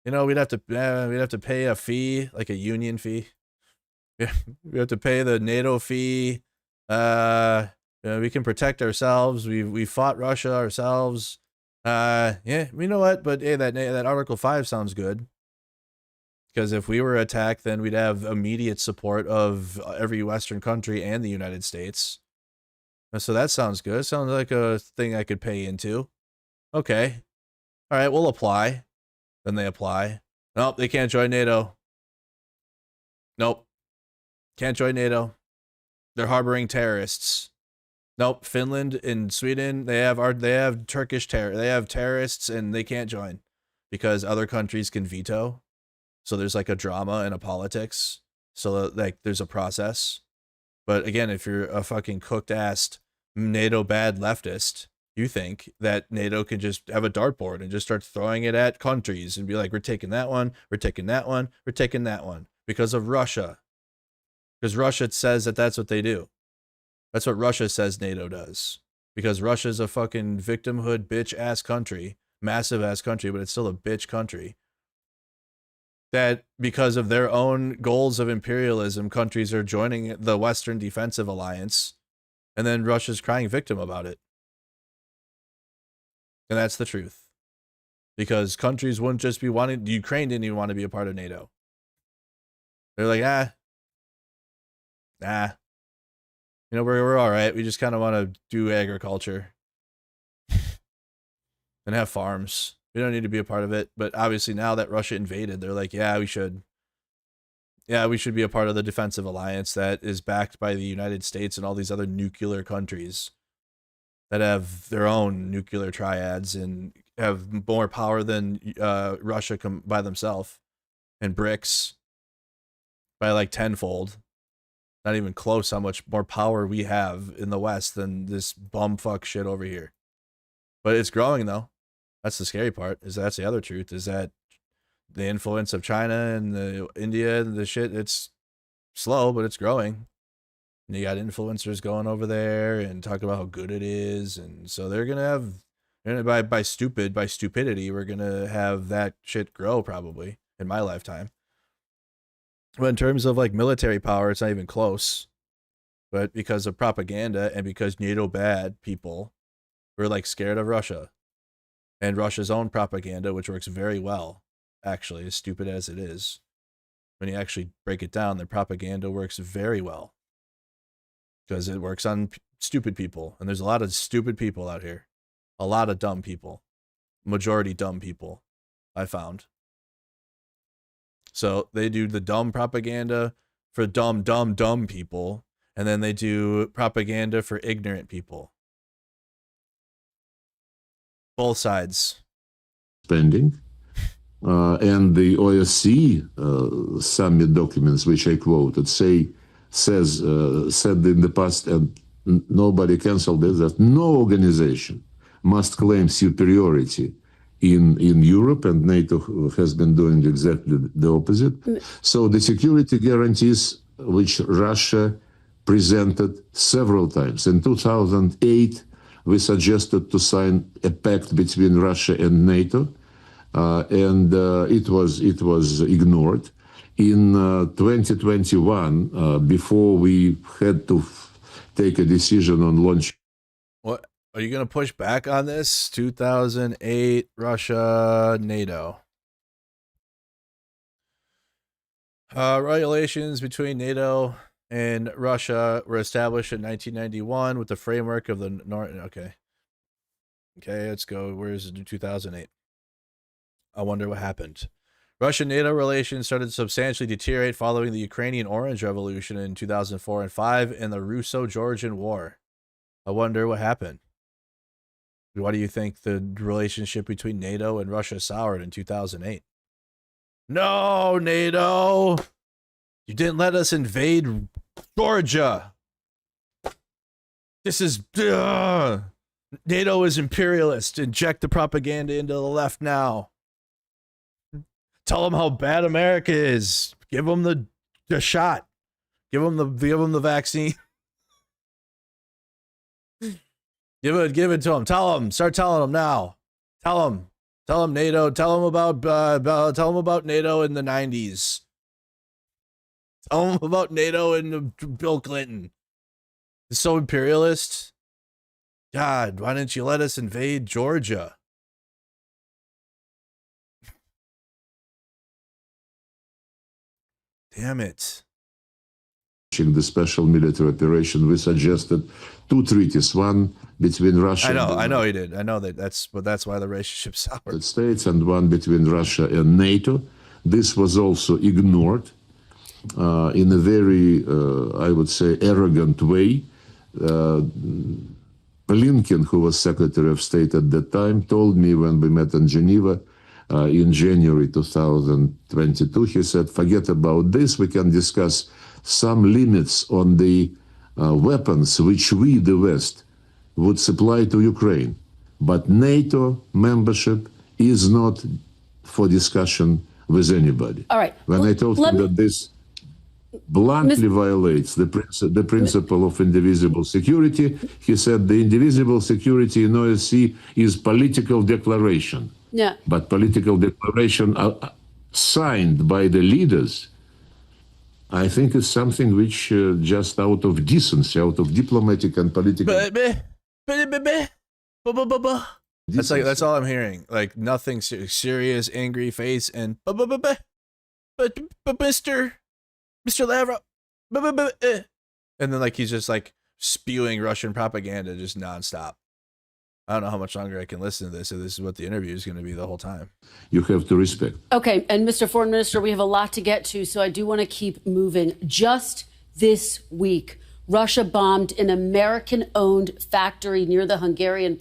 Speaker 9: we'd have to pay a fee, like a union fee. We have to pay the NATO fee. We can protect ourselves. We fought Russia ourselves. Yeah, you know what? But hey, that Article 5 sounds good. Because if we were attacked, then we'd have immediate support of every Western country and the United States. So that sounds good. Sounds like a thing I could pay into. Okay. All right, we'll apply. Then they apply. Nope, they can't join NATO. Nope. Can't join NATO. They're harboring terrorists. Nope, Finland and Sweden, they have Turkish they have terrorists, and they can't join because other countries can veto. So there's like a drama and a politics. So like there's a process. But again, if you're a fucking cooked ass NATO bad leftist, you think that NATO can just have a dartboard and just start throwing it at countries and be like, we're taking that one, we're taking that one, we're taking that one because of Russia. Because Russia says that that's what they do. That's what Russia says NATO does. Because Russia's a fucking victimhood bitch ass country, massive ass country, but it's still a bitch country. That because of their own goals of imperialism, countries are joining the Western Defensive Alliance, and then Russia's crying victim about it. And that's the truth. Because countries wouldn't just be wanting, Ukraine didn't even want to be a part of NATO. They're like, we're all right. We just kind of want to do agriculture and have farms. We don't need to be a part of it. But obviously now that Russia invaded, they're like, yeah, we should. Yeah, we should be a part of the defensive alliance that is backed by the United States and all these other nuclear countries that have their own nuclear triads and have more power than Russia by themselves, and BRICS by like tenfold. Not even close how much more power we have in the West than this bumfuck shit over here. But it's growing though. That's the scary part. That's the other truth, is that the influence of China and India and the shit, it's slow, but it's growing. And you got influencers going over there and talking about how good it is, and so they're gonna have, and by stupidity, we're gonna have that shit grow probably in my lifetime. But in terms of like military power, it's not even close. But because of propaganda and because NATO bad people, we're like scared of Russia and Russia's own propaganda, which works very well, actually, as stupid as it is. When you actually break it down, their propaganda works very well. Because it works on stupid people. And there's a lot of stupid people out here. A lot of dumb people. Majority dumb people, I found. So they do the dumb propaganda for dumb people. And then they do propaganda for ignorant people. Both sides.
Speaker 18: Spending. And the OSCE summit documents, which I quoted, said in the past, and nobody canceled it, that no organization must claim superiority in Europe, and NATO has been doing exactly the opposite. So the security guarantees which Russia presented several times. In 2008, we suggested to sign a pact between Russia and NATO, and it was ignored. In 2021, before we had to take a decision on launch.
Speaker 9: What are you going to push back on this? 2008 Russia NATO. Relations between NATO and Russia were established in 1991 with the framework of the North. Okay, let's go. Where's it? 2008. I wonder what happened. Russian-NATO relations started to substantially deteriorate following the Ukrainian Orange Revolution in 2004 and 5 and the Russo-Georgian War. I wonder what happened. Why do you think the relationship between NATO and Russia soured in 2008? No, NATO! You didn't let us invade Georgia! This is... NATO is imperialist. Inject the propaganda into the left now. Tell them how bad America is. Give them the shot. Give them the vaccine. give it to them. Tell them. Start telling them now. Tell them NATO. Tell them about NATO in the 90s. Tell them about NATO and Bill Clinton. It's so imperialist. God, why didn't you let us invade Georgia? Damn it.
Speaker 18: The special military operation, we suggested 2 treaties, one between Russia
Speaker 9: I know he did. I know that's why the relationship soured.
Speaker 18: States, and one between Russia and NATO. This was also ignored in a very, I would say, arrogant way. Blinken, who was Secretary of State at that time, told me when we met in Geneva in January 2022, he said, forget about this, we can discuss some limits on the weapons which we, the West, would supply to Ukraine. But NATO membership is not for discussion with anybody.
Speaker 17: All right.
Speaker 18: When I told him that this bluntly violates the principle of indivisible security, he said the indivisible security in OSCE is political declaration.
Speaker 17: Yeah.
Speaker 18: But political declaration signed by the leaders, I think, is something which just out of decency, out of diplomatic and political...
Speaker 9: That's all I'm hearing. Like nothing serious, angry face, and Mr. Lavrov, and then like he's just like spewing Russian propaganda just nonstop. I don't know how much longer I can listen to this. So this is what the interview is going to be the whole time.
Speaker 18: You have to respect.
Speaker 17: Okay, and Mr. Foreign Minister, we have a lot to get to, so I do want to keep moving. Just this week, Russia bombed an American-owned factory near the Hungarian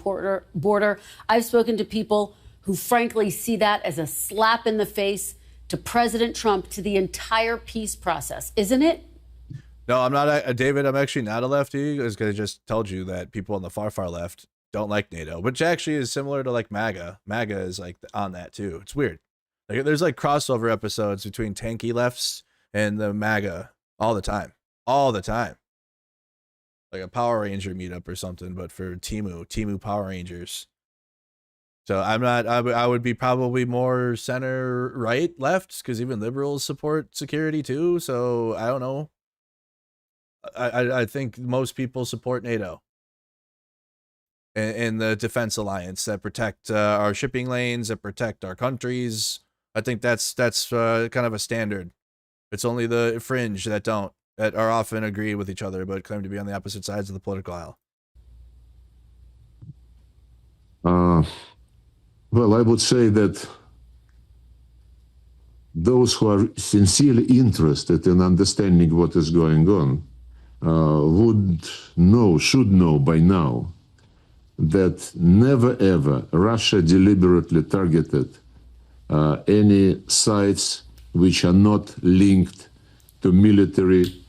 Speaker 17: border. I've spoken to people who frankly see that as a slap in the face to President Trump, to the entire peace process, isn't it?
Speaker 9: No, I'm not, David. I'm actually not a lefty, because I just told you that people on the far left don't like NATO, which actually is similar to like MAGA. MAGA is like on that too. It's weird. Like, there's like crossover episodes between tanky lefts and the MAGA all the time. All the time. Like a Power Ranger meetup or something, but for Timu Power Rangers. So I'm not, I would be probably more center right left, because even liberals support security too. So I don't know. I think most people support NATO and the defense alliance that protect our shipping lanes, that protect our countries. I think that's kind of a standard. It's only the fringe that don't, that are often agree with each other, but claim to be on the opposite sides of the political aisle.
Speaker 18: Well, I would say that those who are sincerely interested in understanding what is going on should know by now that never ever Russia deliberately targeted any sites which are not linked to military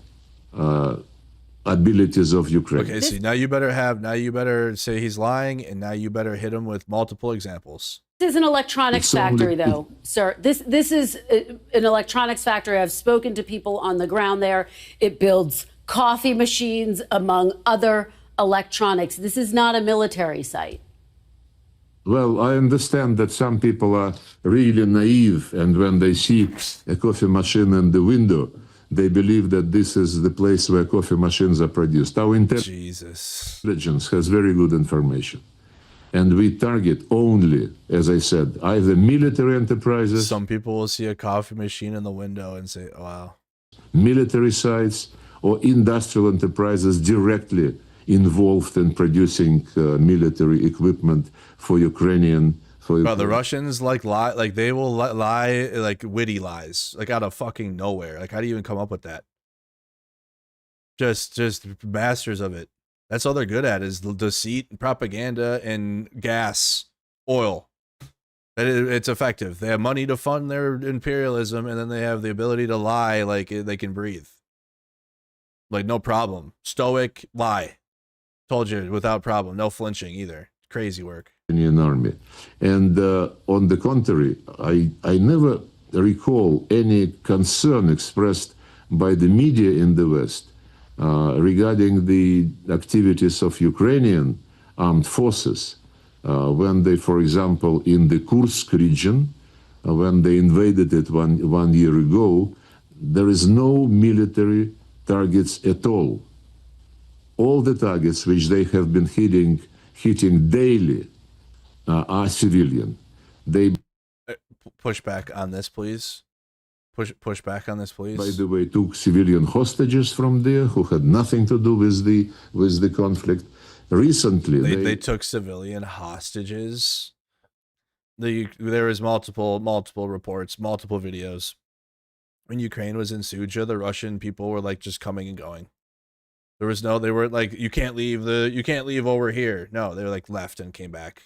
Speaker 18: abilities of Ukraine.
Speaker 9: Okay, so now you better say he's lying, and now you better hit him with multiple examples.
Speaker 17: This is an electronics factory, though, sir. This is an electronics factory. I've spoken to people on the ground there. It builds coffee machines, among other electronics. This is not a military site.
Speaker 18: Well, I understand that some people are really naive, and when they see a coffee machine in the window, they believe that this is the place where coffee machines are produced. Our intelligence has very good information. And we target only, as I said, either military enterprises.
Speaker 9: Some people will see a coffee machine in the window and say, oh, wow.
Speaker 18: Military sites or industrial enterprises directly involved in producing military equipment for Ukrainian.
Speaker 9: Bro, the Russians like lie, like they will lie like witty lies, like out of fucking nowhere. Like, how do you even come up with that? Just masters of it. That's all they're good at, is deceit, propaganda, and gas, oil. It's effective. They have money to fund their imperialism, and then they have the ability to lie like they can breathe. Like, no problem. Stoic, lie. Told you, without problem. No flinching either. Crazy work.
Speaker 18: Ukrainian army. And on the contrary, I never recall any concern expressed by the media in the West regarding the activities of Ukrainian armed forces when they, for example, in the Kursk region, when they invaded it one year ago, there is no military targets at all. All the targets which they have been hitting daily are civilian. They
Speaker 9: push back on this, please. Push back on this, please.
Speaker 18: By the way, took civilian hostages from there who had nothing to do with the conflict. Recently,
Speaker 9: they took civilian hostages. There was multiple reports, multiple videos. When Ukraine was in Suja, the Russian people were like just coming and going. There was no, they weren't like, you can't leave over here. No, they were like left and came back.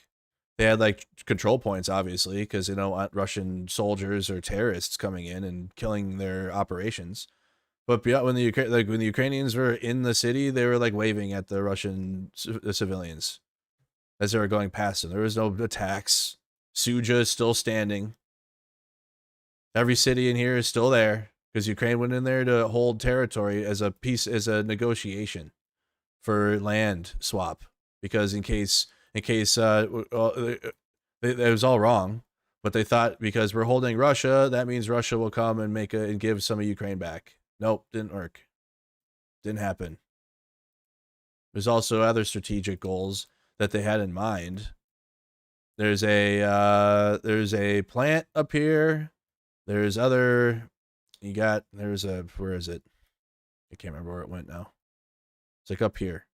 Speaker 9: They had like control points, obviously, because they don't want Russian soldiers or terrorists coming in and killing their operations. But when the Ukrainians were in the city, they were like waving at the Russian civilians as they were going past them. There was no attacks. Suja is still standing. Every city in here is still there because Ukraine went in there to hold territory as a negotiation for land swap, because in case it was all wrong, but they thought because we're holding Russia, that means Russia will come and give some of Ukraine back. Nope, didn't work. Didn't happen. There's also other strategic goals that they had in mind. There's a plant up here. There's other. Where is it? I can't remember where it went now. It's like up here.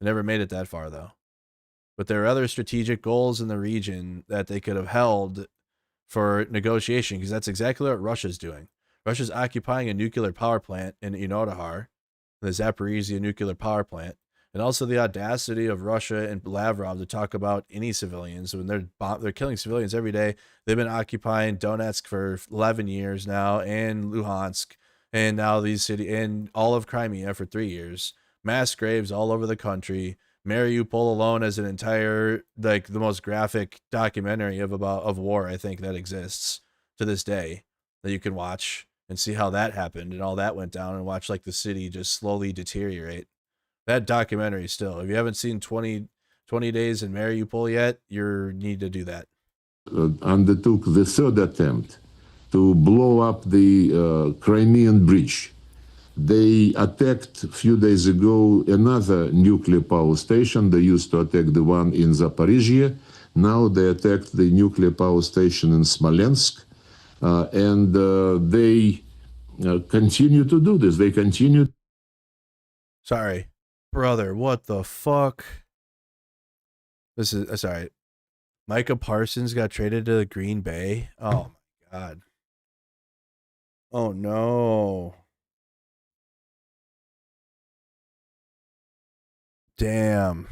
Speaker 9: I never made it that far though. But there are other strategic goals in the region that they could have held for negotiation, because that's exactly what Russia's doing. Russia's occupying a nuclear power plant in Inohar, the Zaporizhia nuclear power plant, and also the audacity of Russia and Lavrov to talk about any civilians when they're killing civilians every day. They've been occupying Donetsk for 11 years now, and Luhansk, and now these cities, and all of Crimea for 3 years. Mass graves all over the country, Mariupol alone as an entire, like the most graphic documentary of war I think that exists to this day that you can watch and see how that happened and all that went down and watch like the city just slowly deteriorate. That documentary still, if you haven't seen 20 Days in Mariupol yet, you need to do that.
Speaker 18: Undertook the third attempt to blow up the Crimean bridge. They attacked a few days ago another nuclear power station. They used to attack the one in Zaporizhia. Now they attacked the nuclear power station in Smolensk. And they continue to do this. They continue.
Speaker 9: Sorry, brother, what the fuck? This is, sorry. Micah Parsons got traded to Green Bay. Oh my God. Oh no. Damn.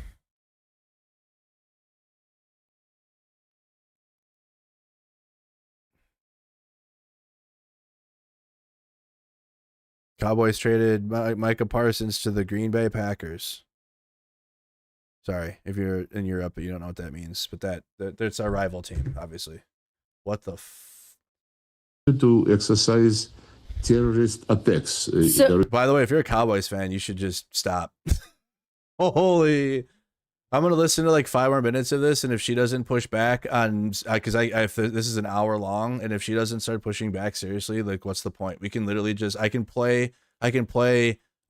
Speaker 9: Cowboys traded Micah Parsons to the Green Bay Packers. Sorry, if you're in Europe, you don't know what that means, but that's our rival team, obviously. What the
Speaker 18: to exercise terrorist attacks.
Speaker 9: By the way, if you're a Cowboys fan, you should just stop. Holy, I'm gonna listen to like 5 more minutes of this, and if she doesn't push back on, because if this is an hour long, and if she doesn't start pushing back seriously, like what's the point? We can literally just I can play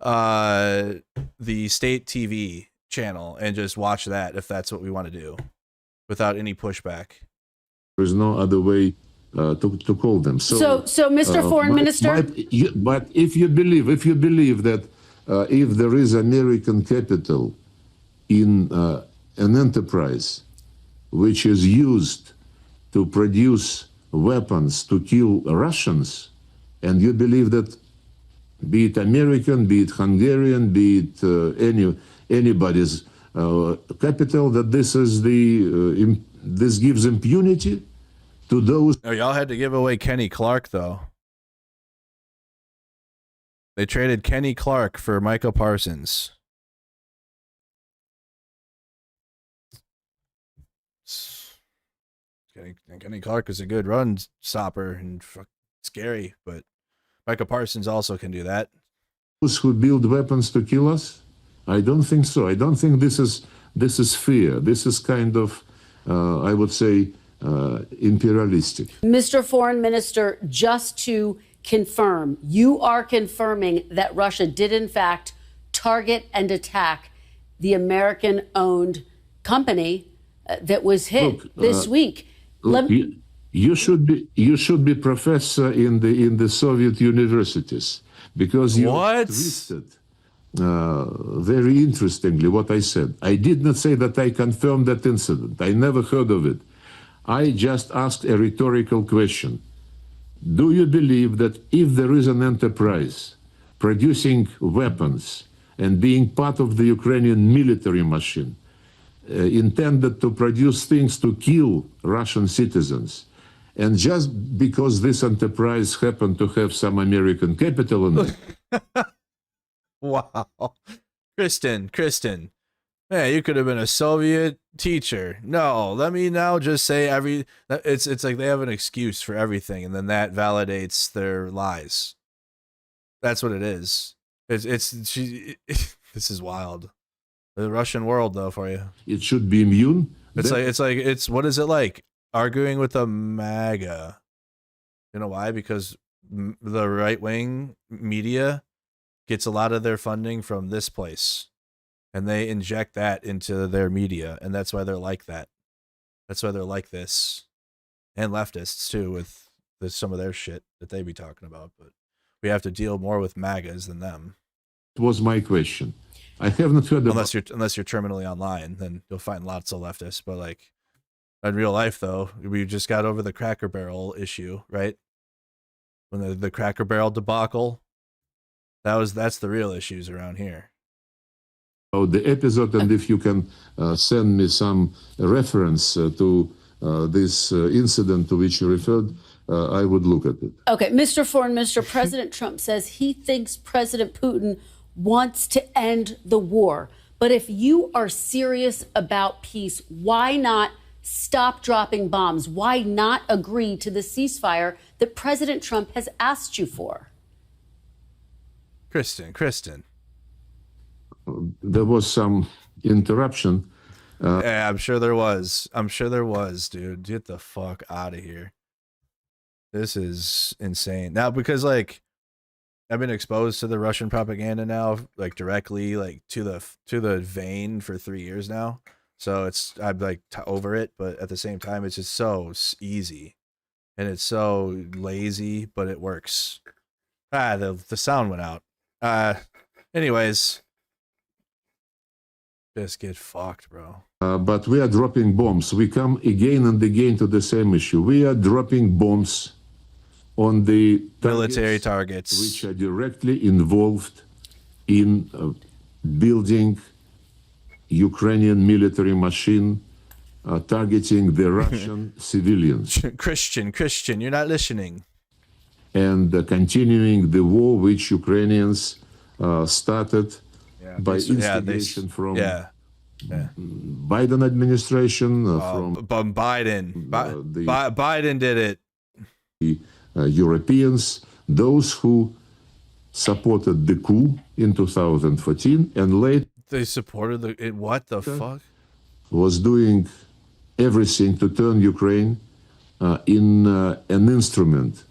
Speaker 9: the state TV channel and just watch that if that's what we want to do, without any pushback.
Speaker 18: There's no other way to call them.
Speaker 17: So Mr. Foreign Minister,
Speaker 18: but if you believe that if there is American capital in an enterprise which is used to produce weapons to kill Russians, and you believe that, be it American, be it Hungarian, be it anybody's capital, that this is this gives impunity to those.
Speaker 9: Oh, y'all had to give away Kenny Clark though. They traded Kenny Clark for Micah Parsons. Kenny Clark is a good run stopper and scary, but Micah Parsons also can do that.
Speaker 18: Those who build weapons to kill us? I don't think so. I don't think this is fear. This is kind of, I would say, imperialistic.
Speaker 17: Mr. Foreign Minister, just to confirm, you are confirming that Russia did in fact target and attack the American-owned company that was hit this week.
Speaker 18: Look, you should be professor in the Soviet universities, because you twisted very interestingly what I said. I did not say that I confirmed that incident. I never heard of it. I just asked a rhetorical question. Do you believe that if there is an enterprise producing weapons and being part of the Ukrainian military machine, intended to produce things to kill Russian citizens, and just because this enterprise happened to have some American capital in it?
Speaker 9: Wow. Kristen, man, you could have been a Soviet teacher. No, let me now just say it's like they have an excuse for everything, and then that validates their lies. That's what it is. This is wild. The Russian world, though, for you.
Speaker 18: It should be immune.
Speaker 9: It's what is it like arguing with a MAGA? You know why? Because the right-wing media gets a lot of their funding from this place, and they inject that into their media, and that's why they're like that. That's why they're like this, and leftists too, with some of their shit that they be talking about. But we have to deal more with MAGAs than them.
Speaker 18: Was my question. I have not heard
Speaker 9: unless you're terminally online, then you'll find lots of leftists. But like in real life, though, we just got over the Cracker Barrel issue, right? When the Cracker Barrel debacle, that's the real issues around here.
Speaker 18: Oh, the episode, and if you can send me some reference to this incident to which you referred, I would look at it.
Speaker 17: Okay, Mr. Foreign Minister, President Trump says he thinks President Putin wants to end the war, But if you are serious about peace, why not stop dropping bombs? Why not agree to the ceasefire that President Trump has asked you for?
Speaker 9: Kristen.
Speaker 18: There was some interruption.
Speaker 9: Yeah, I'm sure there was. Dude. Get the fuck out of here. This is insane. Now, because like I've been exposed to the Russian propaganda now, like directly, like to the vein for 3 years now. So I'm like over it, but at the same time, it's just so easy, and it's so lazy, but it works. The sound went out. Anyways, just get fucked, bro.
Speaker 18: But we are dropping bombs. We come again and again to the same issue. We are dropping bombs on the
Speaker 9: military targets,
Speaker 18: which are directly involved in building Ukrainian military machine, targeting the Russian civilians.
Speaker 9: Christian, you're not listening.
Speaker 18: And continuing the war which Ukrainians started by instigation from Biden administration. From
Speaker 9: Biden. Biden did it.
Speaker 18: The Europeans, those who supported the coup in 2014 and later
Speaker 9: they supported what the fuck?
Speaker 18: Was doing everything to turn Ukraine in an instrument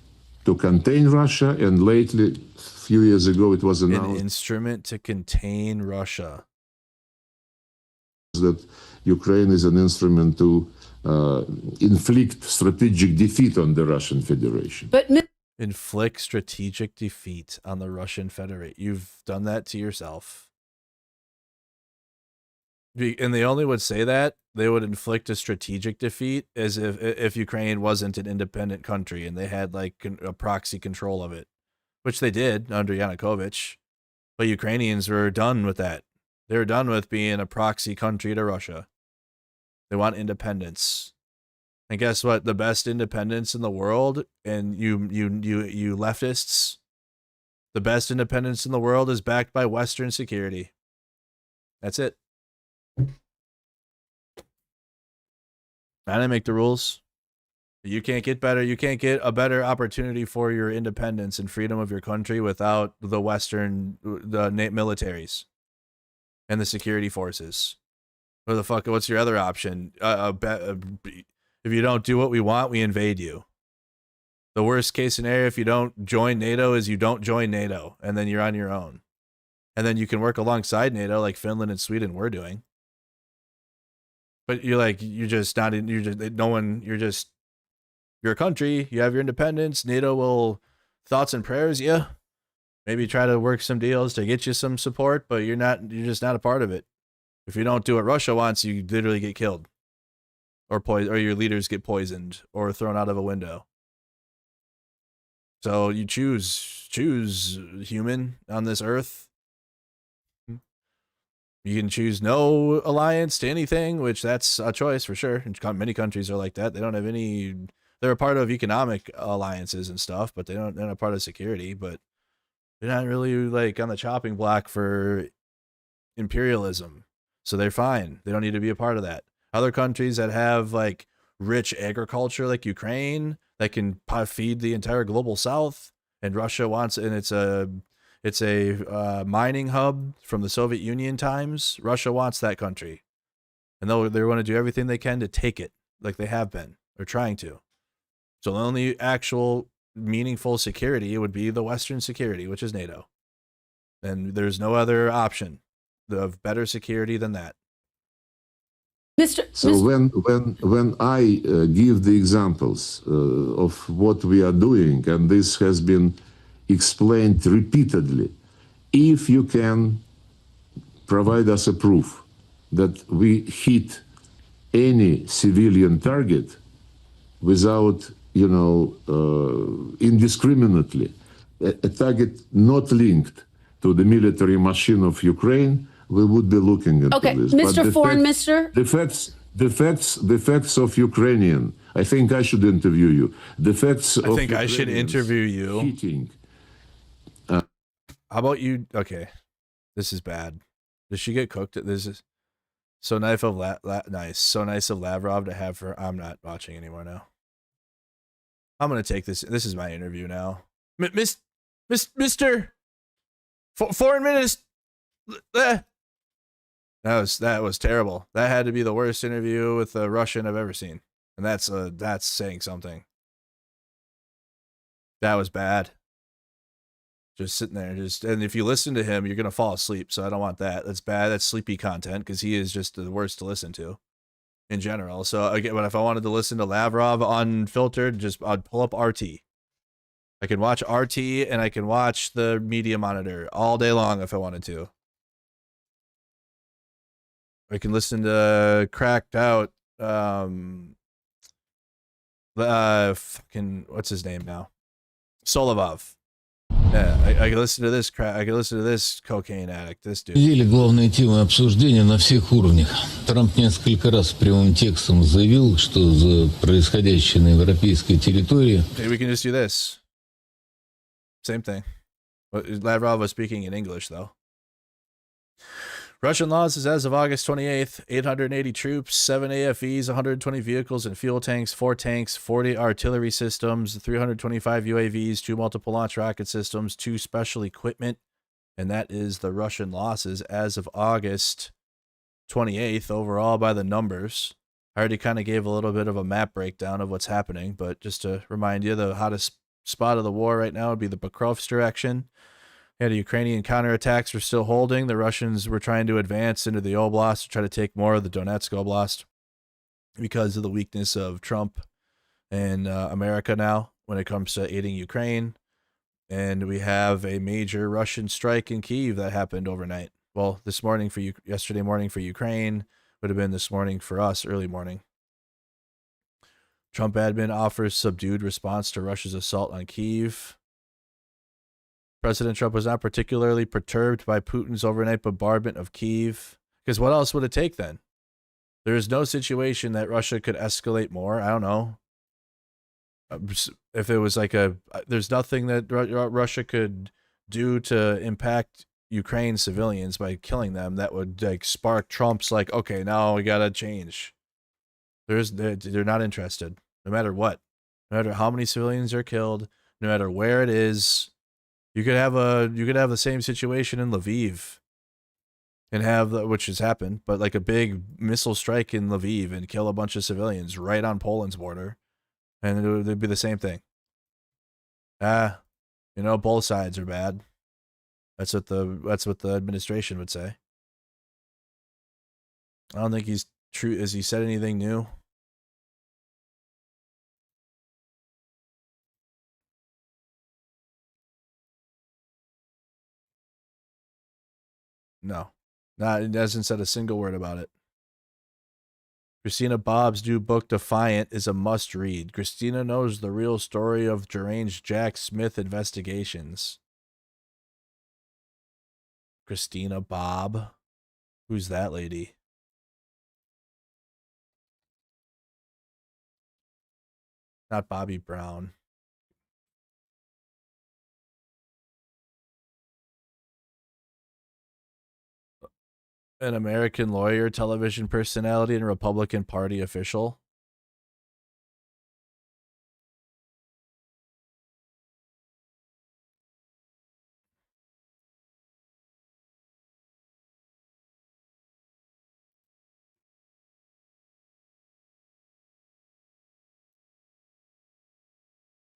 Speaker 18: to contain Russia, and lately, a few years ago, it was announced
Speaker 9: an instrument to contain Russia.
Speaker 18: That Ukraine is an instrument to inflict strategic defeat on the Russian Federation.
Speaker 17: But
Speaker 9: inflict strategic defeat on the Russian Federation. You've done that to yourself. And they only would say that they would inflict a strategic defeat as if Ukraine wasn't an independent country and they had like a proxy control of it, which they did under Yanukovych. But Ukrainians were done with that. They were done with being a proxy country to Russia. They want independence. And guess what? The best independence in the world, and you leftists, the best independence in the world is backed by Western security. That's it. I didn't make the rules. You can't get better. You can't get a better opportunity for your independence and freedom of your country without the Western, the militaries and the security forces. What the fuck? What's your other option? If you don't do what we want, we invade you. The worst case scenario, if you don't join NATO, is you don't join NATO, and then you're on your own. And then you can work alongside NATO, like Finland and Sweden were doing. But you're just you're a country, you have your independence, NATO will, thoughts and prayers, yeah. Maybe try to work some deals to get you some support, but you're just not a part of it. If you don't do what Russia wants, you literally get killed. Or your leaders get poisoned or thrown out of a window. So you choose human on this earth. You can choose no alliance to anything, which that's a choice for sure. And many countries are like that. They don't have any. They're a part of economic alliances and stuff, but they're not a part of security. But they're not really like on the chopping block for imperialism, so they're fine. They don't need to be a part of that. Other countries that have like rich agriculture, like Ukraine, that can feed the entire global South, and Russia wants, and it's a mining hub from the Soviet Union times. Russia wants that country, and they want to do everything they can to take it, like they have been. They're trying to. So the only actual meaningful security would be the Western security, which is NATO, and there's no other option of better security than that.
Speaker 18: When I give the examples of what we are doing, and this has been explained repeatedly, if you can provide us a proof that we hit any civilian target without, indiscriminately, a target not linked to the military machine of Ukraine, we would be looking into this.
Speaker 17: Mr. Foreign Minister?
Speaker 18: The facts of Ukrainian. I think I should interview you. The facts of
Speaker 9: I think I should interview you.
Speaker 18: Hitting.
Speaker 9: How about you? Okay, this is bad. Does she get cooked? This is so nice of nice. So nice of Lavrov to have her. I'm not watching anymore now. I'm gonna take this. This is my interview now. Mr. Foreign Minister. That was terrible. That had to be the worst interview with a Russian I've ever seen, and that's saying something. That was bad. Just sitting there, and if you listen to him, you're gonna fall asleep. So I don't want that. That's bad. That's sleepy content because he is just the worst to listen to, in general. So again, but if I wanted to listen to Lavrov unfiltered, I'd pull up RT. I can watch RT and I can watch the media monitor all day long if I wanted to. I can listen to cracked out. Fucking what's his name now? Solovov. Yeah, I can listen to this I can listen to this cocaine addict, this dude.
Speaker 19: Главные темы обсуждения на всех уровнях. Трамп несколько раз прямым текстом заявил, что за происходящее на европейской территории.
Speaker 9: Okay, we can just do this. Same thing. Lavrov was speaking in English, though. Russian laws is as of August 28th, 880 troops, 7 AFVs, 120 vehicles and fuel tanks, 4 tanks, 40 artillery systems, 325 UAVs, 2 multiple launch rocket systems, 2 special equipment, and that is the Russian losses as of August 28th overall by the numbers. I already kind of gave a little bit of a map breakdown of what's happening, but just to remind you, the hottest spot of the war right now would be the Pokrovsk direction. Yeah, the Ukrainian counterattacks were still holding. The Russians were trying to advance into the Oblast to try to take more of the Donetsk Oblast because of the weakness of Trump and America now when it comes to aiding Ukraine. And we have a major Russian strike in Kyiv that happened overnight. Well, this morning for you, yesterday morning for Ukraine would have been this morning for us, early morning. Trump admin offers subdued response to Russia's assault on Kyiv. President Trump was not particularly perturbed by Putin's overnight bombardment of Kyiv. Because what else would it take then? There is no situation that Russia could escalate more. I don't know. If it was like there's nothing that Russia could do to impact Ukraine civilians by killing them that would like spark Trump's like, okay, now we gotta change. They're not interested, no matter what, no matter how many civilians are killed, no matter where it is. You could have the same situation in Lviv, and which has happened, but like a big missile strike in Lviv and kill a bunch of civilians right on Poland's border, and it would be the same thing. Both sides are bad. That's what the administration would say. I don't think he's true. Has he said anything new? No, it hasn't said a single word about it. Christina Bob's new book, Defiant, is a must-read. Christina knows the real story of deranged Jack Smith investigations. Christina Bob? Who's that lady? Not Bobby Brown. An American lawyer, television personality, and Republican Party official.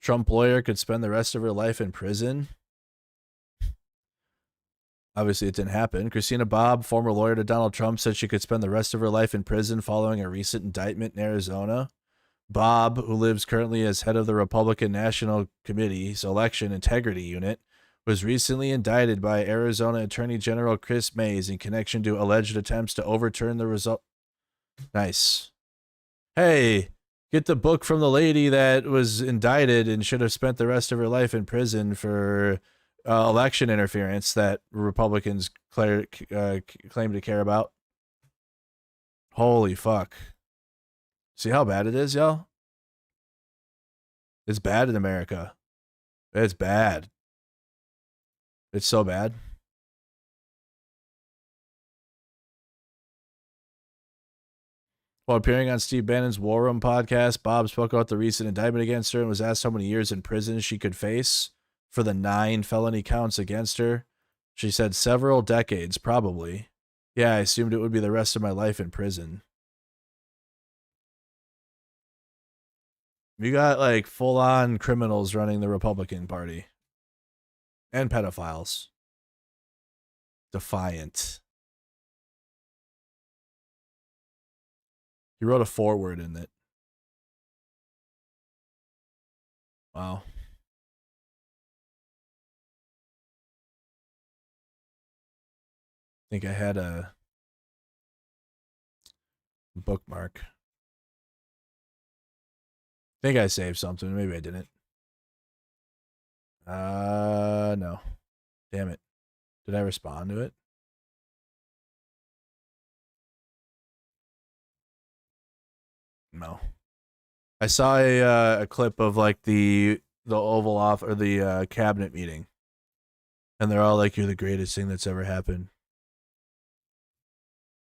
Speaker 9: Trump lawyer could spend the rest of her life in prison. Obviously, it didn't happen. Christina Bob, former lawyer to Donald Trump, said she could spend the rest of her life in prison following a recent indictment in Arizona. Bob, who lives currently as head of the Republican National Committee's Election Integrity Unit, was recently indicted by Arizona Attorney General Chris Mays in connection to alleged attempts to overturn the result. Nice. Hey, get the book from the lady that was indicted and should have spent the rest of her life in prison for election interference that Republicans claim to care about. Holy fuck. See how bad it is, y'all? It's bad in America. It's bad. It's so bad. While appearing on Steve Bannon's War Room podcast, Bob spoke about the recent indictment against her and was asked how many years in prison she could face for the 9 felony counts against her. She said several decades, probably. Yeah, I assumed it would be the rest of my life in prison. You got like full-on criminals running the Republican Party. And pedophiles. Defiant. He wrote a foreword in it. Wow. I think I had a bookmark. I think I saved something. Maybe I didn't. No. Damn it. Did I respond to it? No. I saw a clip of like the Oval Office or the cabinet meeting. And they're all like, you're the greatest thing that's ever happened.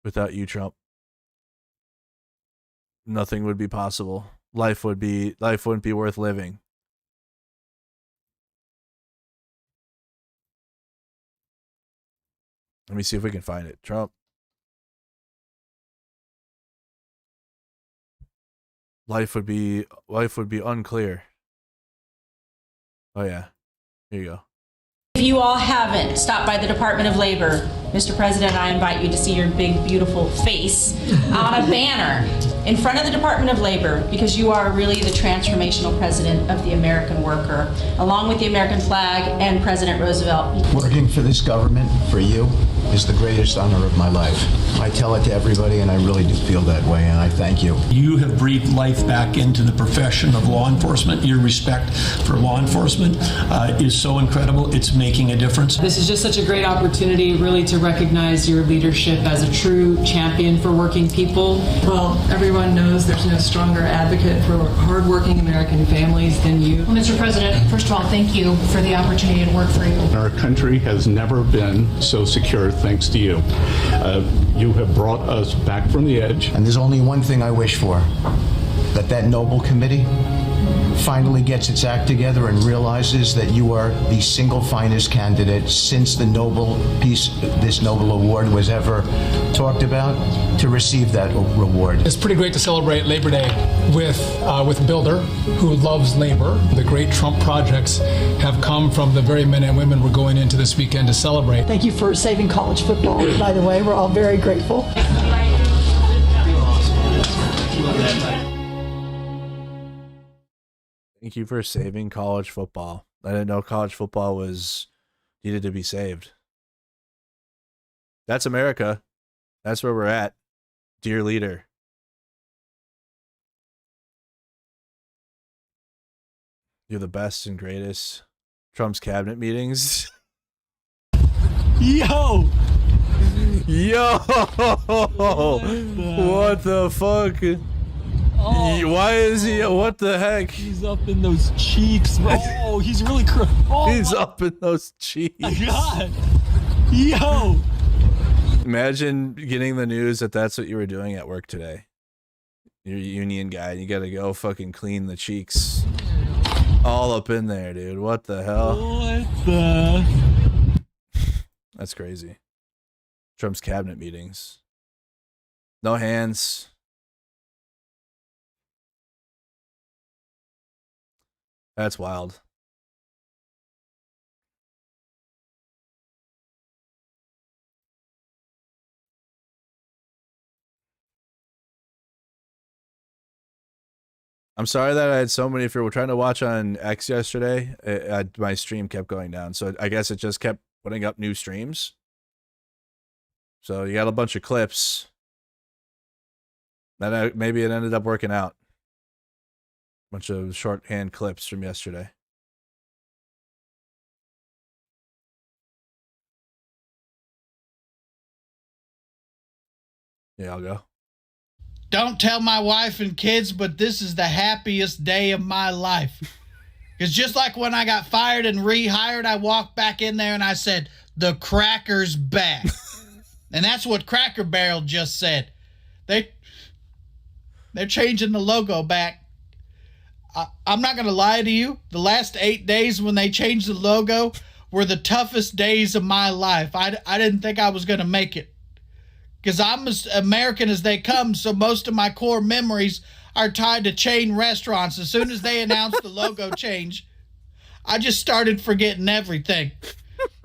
Speaker 9: Without you, Trump, nothing would be possible. Life wouldn't be worth living. Let me see if we can find it. Trump. Life would be unclear. Oh yeah. Here you go.
Speaker 20: If you all haven't stopped by the Department of Labor, Mr. President, I invite you to see your big, beautiful face on a banner in front of the Department of Labor, because you are really the transformational president of the American worker, along with the American flag and President Roosevelt.
Speaker 21: Working for this government, for you, is the greatest honor of my life. I tell it to everybody, and I really do feel that way, and I thank you.
Speaker 10: You have breathed life back into the profession of law enforcement. Your respect for law enforcement is so incredible. It's making a difference.
Speaker 22: This is just such a great opportunity, really, to recognize your leadership as a true champion for working people. Well, everyone knows there's no stronger advocate for hardworking American families than you.
Speaker 23: Well, Mr. President, first of all, thank you for the opportunity to work for you.
Speaker 24: Our country has never been so secure thanks to you. You have brought us back from the edge.
Speaker 21: And there's only one thing I wish for, that Noble Committee finally gets its act together and realizes that you are the single finest candidate since this Nobel Award was ever talked about, to receive that reward.
Speaker 25: It's pretty great to celebrate Labor Day with Builder, who loves labor. The great Trump projects have come from the very men and women we're going into this weekend to celebrate.
Speaker 26: Thank you for saving college football, by the way. We're all very grateful.
Speaker 9: Thank you for saving college football. I didn't know college football needed to be saved. That's America. That's where we're at. Dear leader. You're the best and greatest. Trump's cabinet meetings.
Speaker 10: Yo!
Speaker 9: Yo! What the fuck?
Speaker 10: Oh,
Speaker 9: why is he? What the heck?
Speaker 10: He's up in those cheeks. Oh, he's really
Speaker 9: he's up in those cheeks.
Speaker 10: My God. Yo!
Speaker 9: Imagine getting the news that that's what you were doing at work today. You're a union guy. You got to go fucking clean the cheeks. All up in there, dude. What the hell?
Speaker 10: What the?
Speaker 9: That's crazy. Trump's cabinet meetings. No hands. That's wild. I'm sorry that I had so many. If you were trying to watch on X yesterday, my stream kept going down. So I guess it just kept putting up new streams. So you got a bunch of clips. Then maybe it ended up working out. Bunch of shorthand clips from yesterday. Yeah, I'll go.
Speaker 27: Don't tell my wife and kids, but this is the happiest day of my life. Because just like when I got fired and rehired, I walked back in there and I said, the cracker's back. And that's what Cracker Barrel just said. They're changing the logo back. I'm not going to lie to you. The last 8 days when they changed the logo were the toughest days of my life. I didn't think I was going to make it. Because I'm as American as they come, so most of my core memories are tied to chain restaurants. As soon as they announced the logo change, I just started forgetting everything.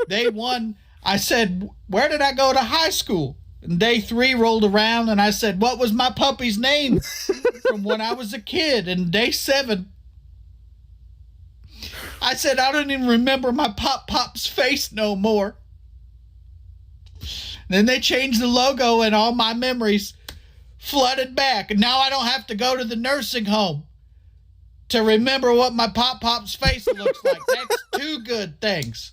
Speaker 27: Day one, I said, where did I go to high school? And day 3 rolled around, and I said, what was my puppy's name from when I was a kid? And day 7, I said, I don't even remember my Pop's face no more. Then they changed the logo, and all my memories flooded back. And now I don't have to go to the nursing home to remember what my Pop's face looks like. That's 2 good things.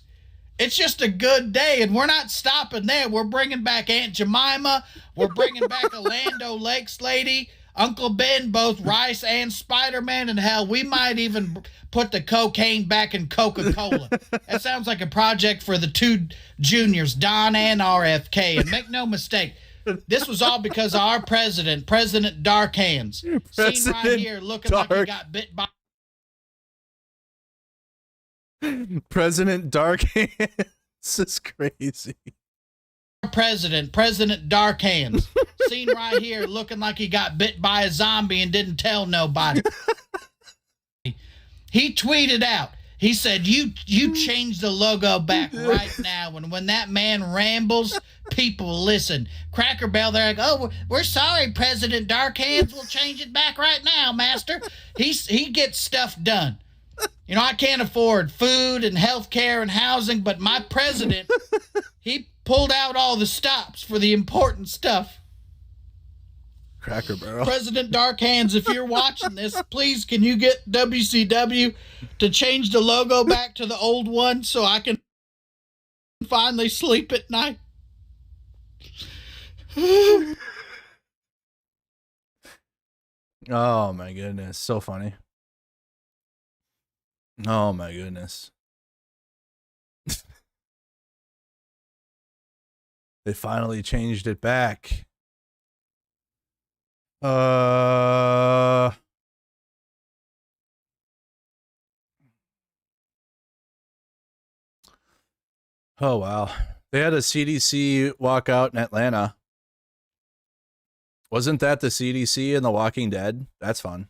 Speaker 27: It's just a good day, and we're not stopping there. We're bringing back Aunt Jemima. We're bringing back a Land O'Lakes lady, Uncle Ben, both Rice and Spider-Man, and hell, we might even put the cocaine back in Coca-Cola. That sounds like a project for the 2 juniors, Don and RFK. And make no mistake, this was all because of our president, President Dark Hands. Seen right here, looking like he got bit by...
Speaker 9: President Dark Hands. This is crazy.
Speaker 27: President Dark Hands. Seen right here, looking like he got bit by a zombie and didn't tell nobody. He tweeted out, he said, you change the logo back right now. And when that man rambles, people listen. Cracker Barrel, they're like, oh, we're sorry, President Dark Hands. We'll change it back right now, master. He gets stuff done. You know, I can't afford food and health care and housing, but my president, he pulled out all the stops for the important stuff.
Speaker 9: Cracker Barrel.
Speaker 27: President Dark Hands, if you're watching this, please can you get WCW to change the logo back to the old one so I can finally sleep at night?
Speaker 9: Oh my goodness, so funny. Oh my goodness. They finally changed it back. Oh wow. They had a CDC walkout in Atlanta. Wasn't that the CDC in The Walking Dead? That's fun.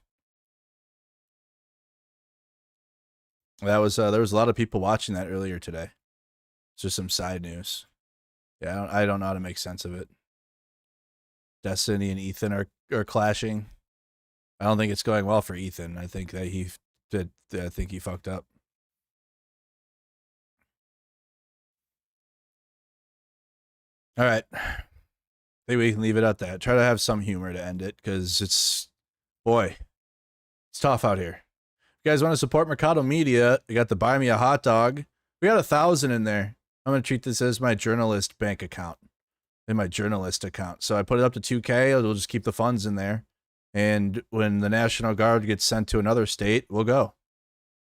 Speaker 9: That was there was a lot of people watching that earlier today. It's just some side news. Yeah, I don't know how to make sense of it. Destiny and Ethan are clashing. I don't think it's going well for Ethan. I think that he fucked up. All right. Maybe we can leave it at that. Try to have some humor to end it, because it's tough out here. If you guys want to support Mercado Media, you got the Buy Me a Hot Dog. We got 1,000 in there. I'm going to treat this as my journalist bank account. In my journalist account. So I put it up to 2K. We'll just keep the funds in there. And when the National Guard gets sent to another state, we'll go.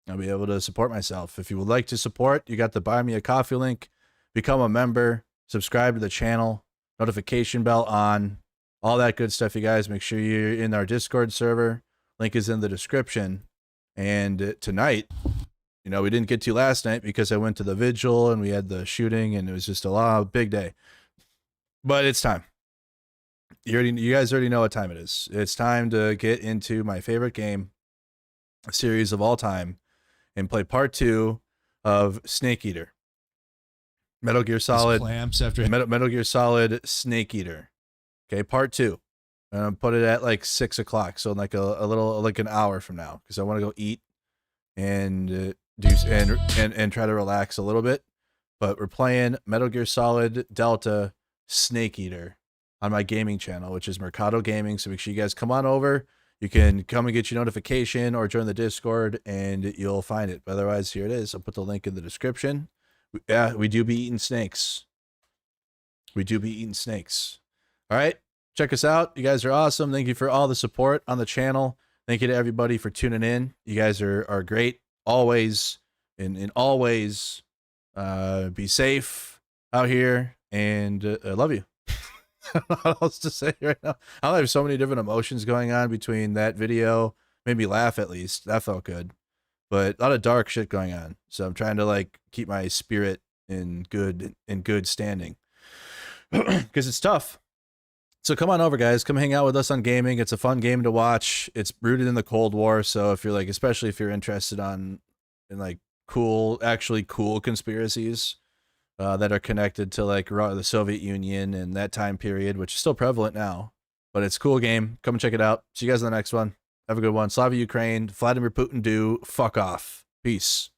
Speaker 9: I'll be able to support myself. If you would like to support, you got the Buy Me a Coffee link. Become a member. Subscribe to the channel. Notification bell on. All that good stuff, you guys. Make sure you're in our Discord server. Link is in the description. And tonight, you know, we didn't get to last night because I went to the vigil and we had the shooting and it was just a big day. But it's time. You guys already know what time it is. It's time to get into my favorite game series of all time and play part 2 of Snake Eater. Metal Gear Solid.
Speaker 1: Clamps after
Speaker 9: Metal Gear Solid Snake Eater. Okay, part 2. And I'll put it at like 6 o'clock, so like a little like an hour from now, because I want to go eat and and try to relax a little bit. But we're playing Metal Gear Solid Delta Snake Eater on my gaming channel, which is Mercado Gaming. So make sure you guys come on over. You can come and get your notification or join the Discord, and you'll find it. But otherwise, here it is. I'll put the link in the description. Yeah, we do be eating snakes. We do be eating snakes. All right. Check us out. You guys are awesome. Thank you for all the support on the channel. Thank you to everybody for tuning in. You guys are great. Always, in all ways. Be safe out here, and I love you. I don't know what else to say right now. I have so many different emotions going on between that video. Made me laugh, at least. That felt good. But a lot of dark shit going on. So I'm trying to like keep my spirit in good standing. Because it's tough. So come on over, guys. Come hang out with us on gaming. It's a fun game to watch. It's rooted in the Cold War. So if you're like, especially if you're interested in like actually cool conspiracies that are connected to like the Soviet Union and that time period, which is still prevalent now, but it's a cool game. Come and check it out. See you guys in the next one. Have a good one. Slava Ukraine. Vladimir Putin, fuck off. Peace.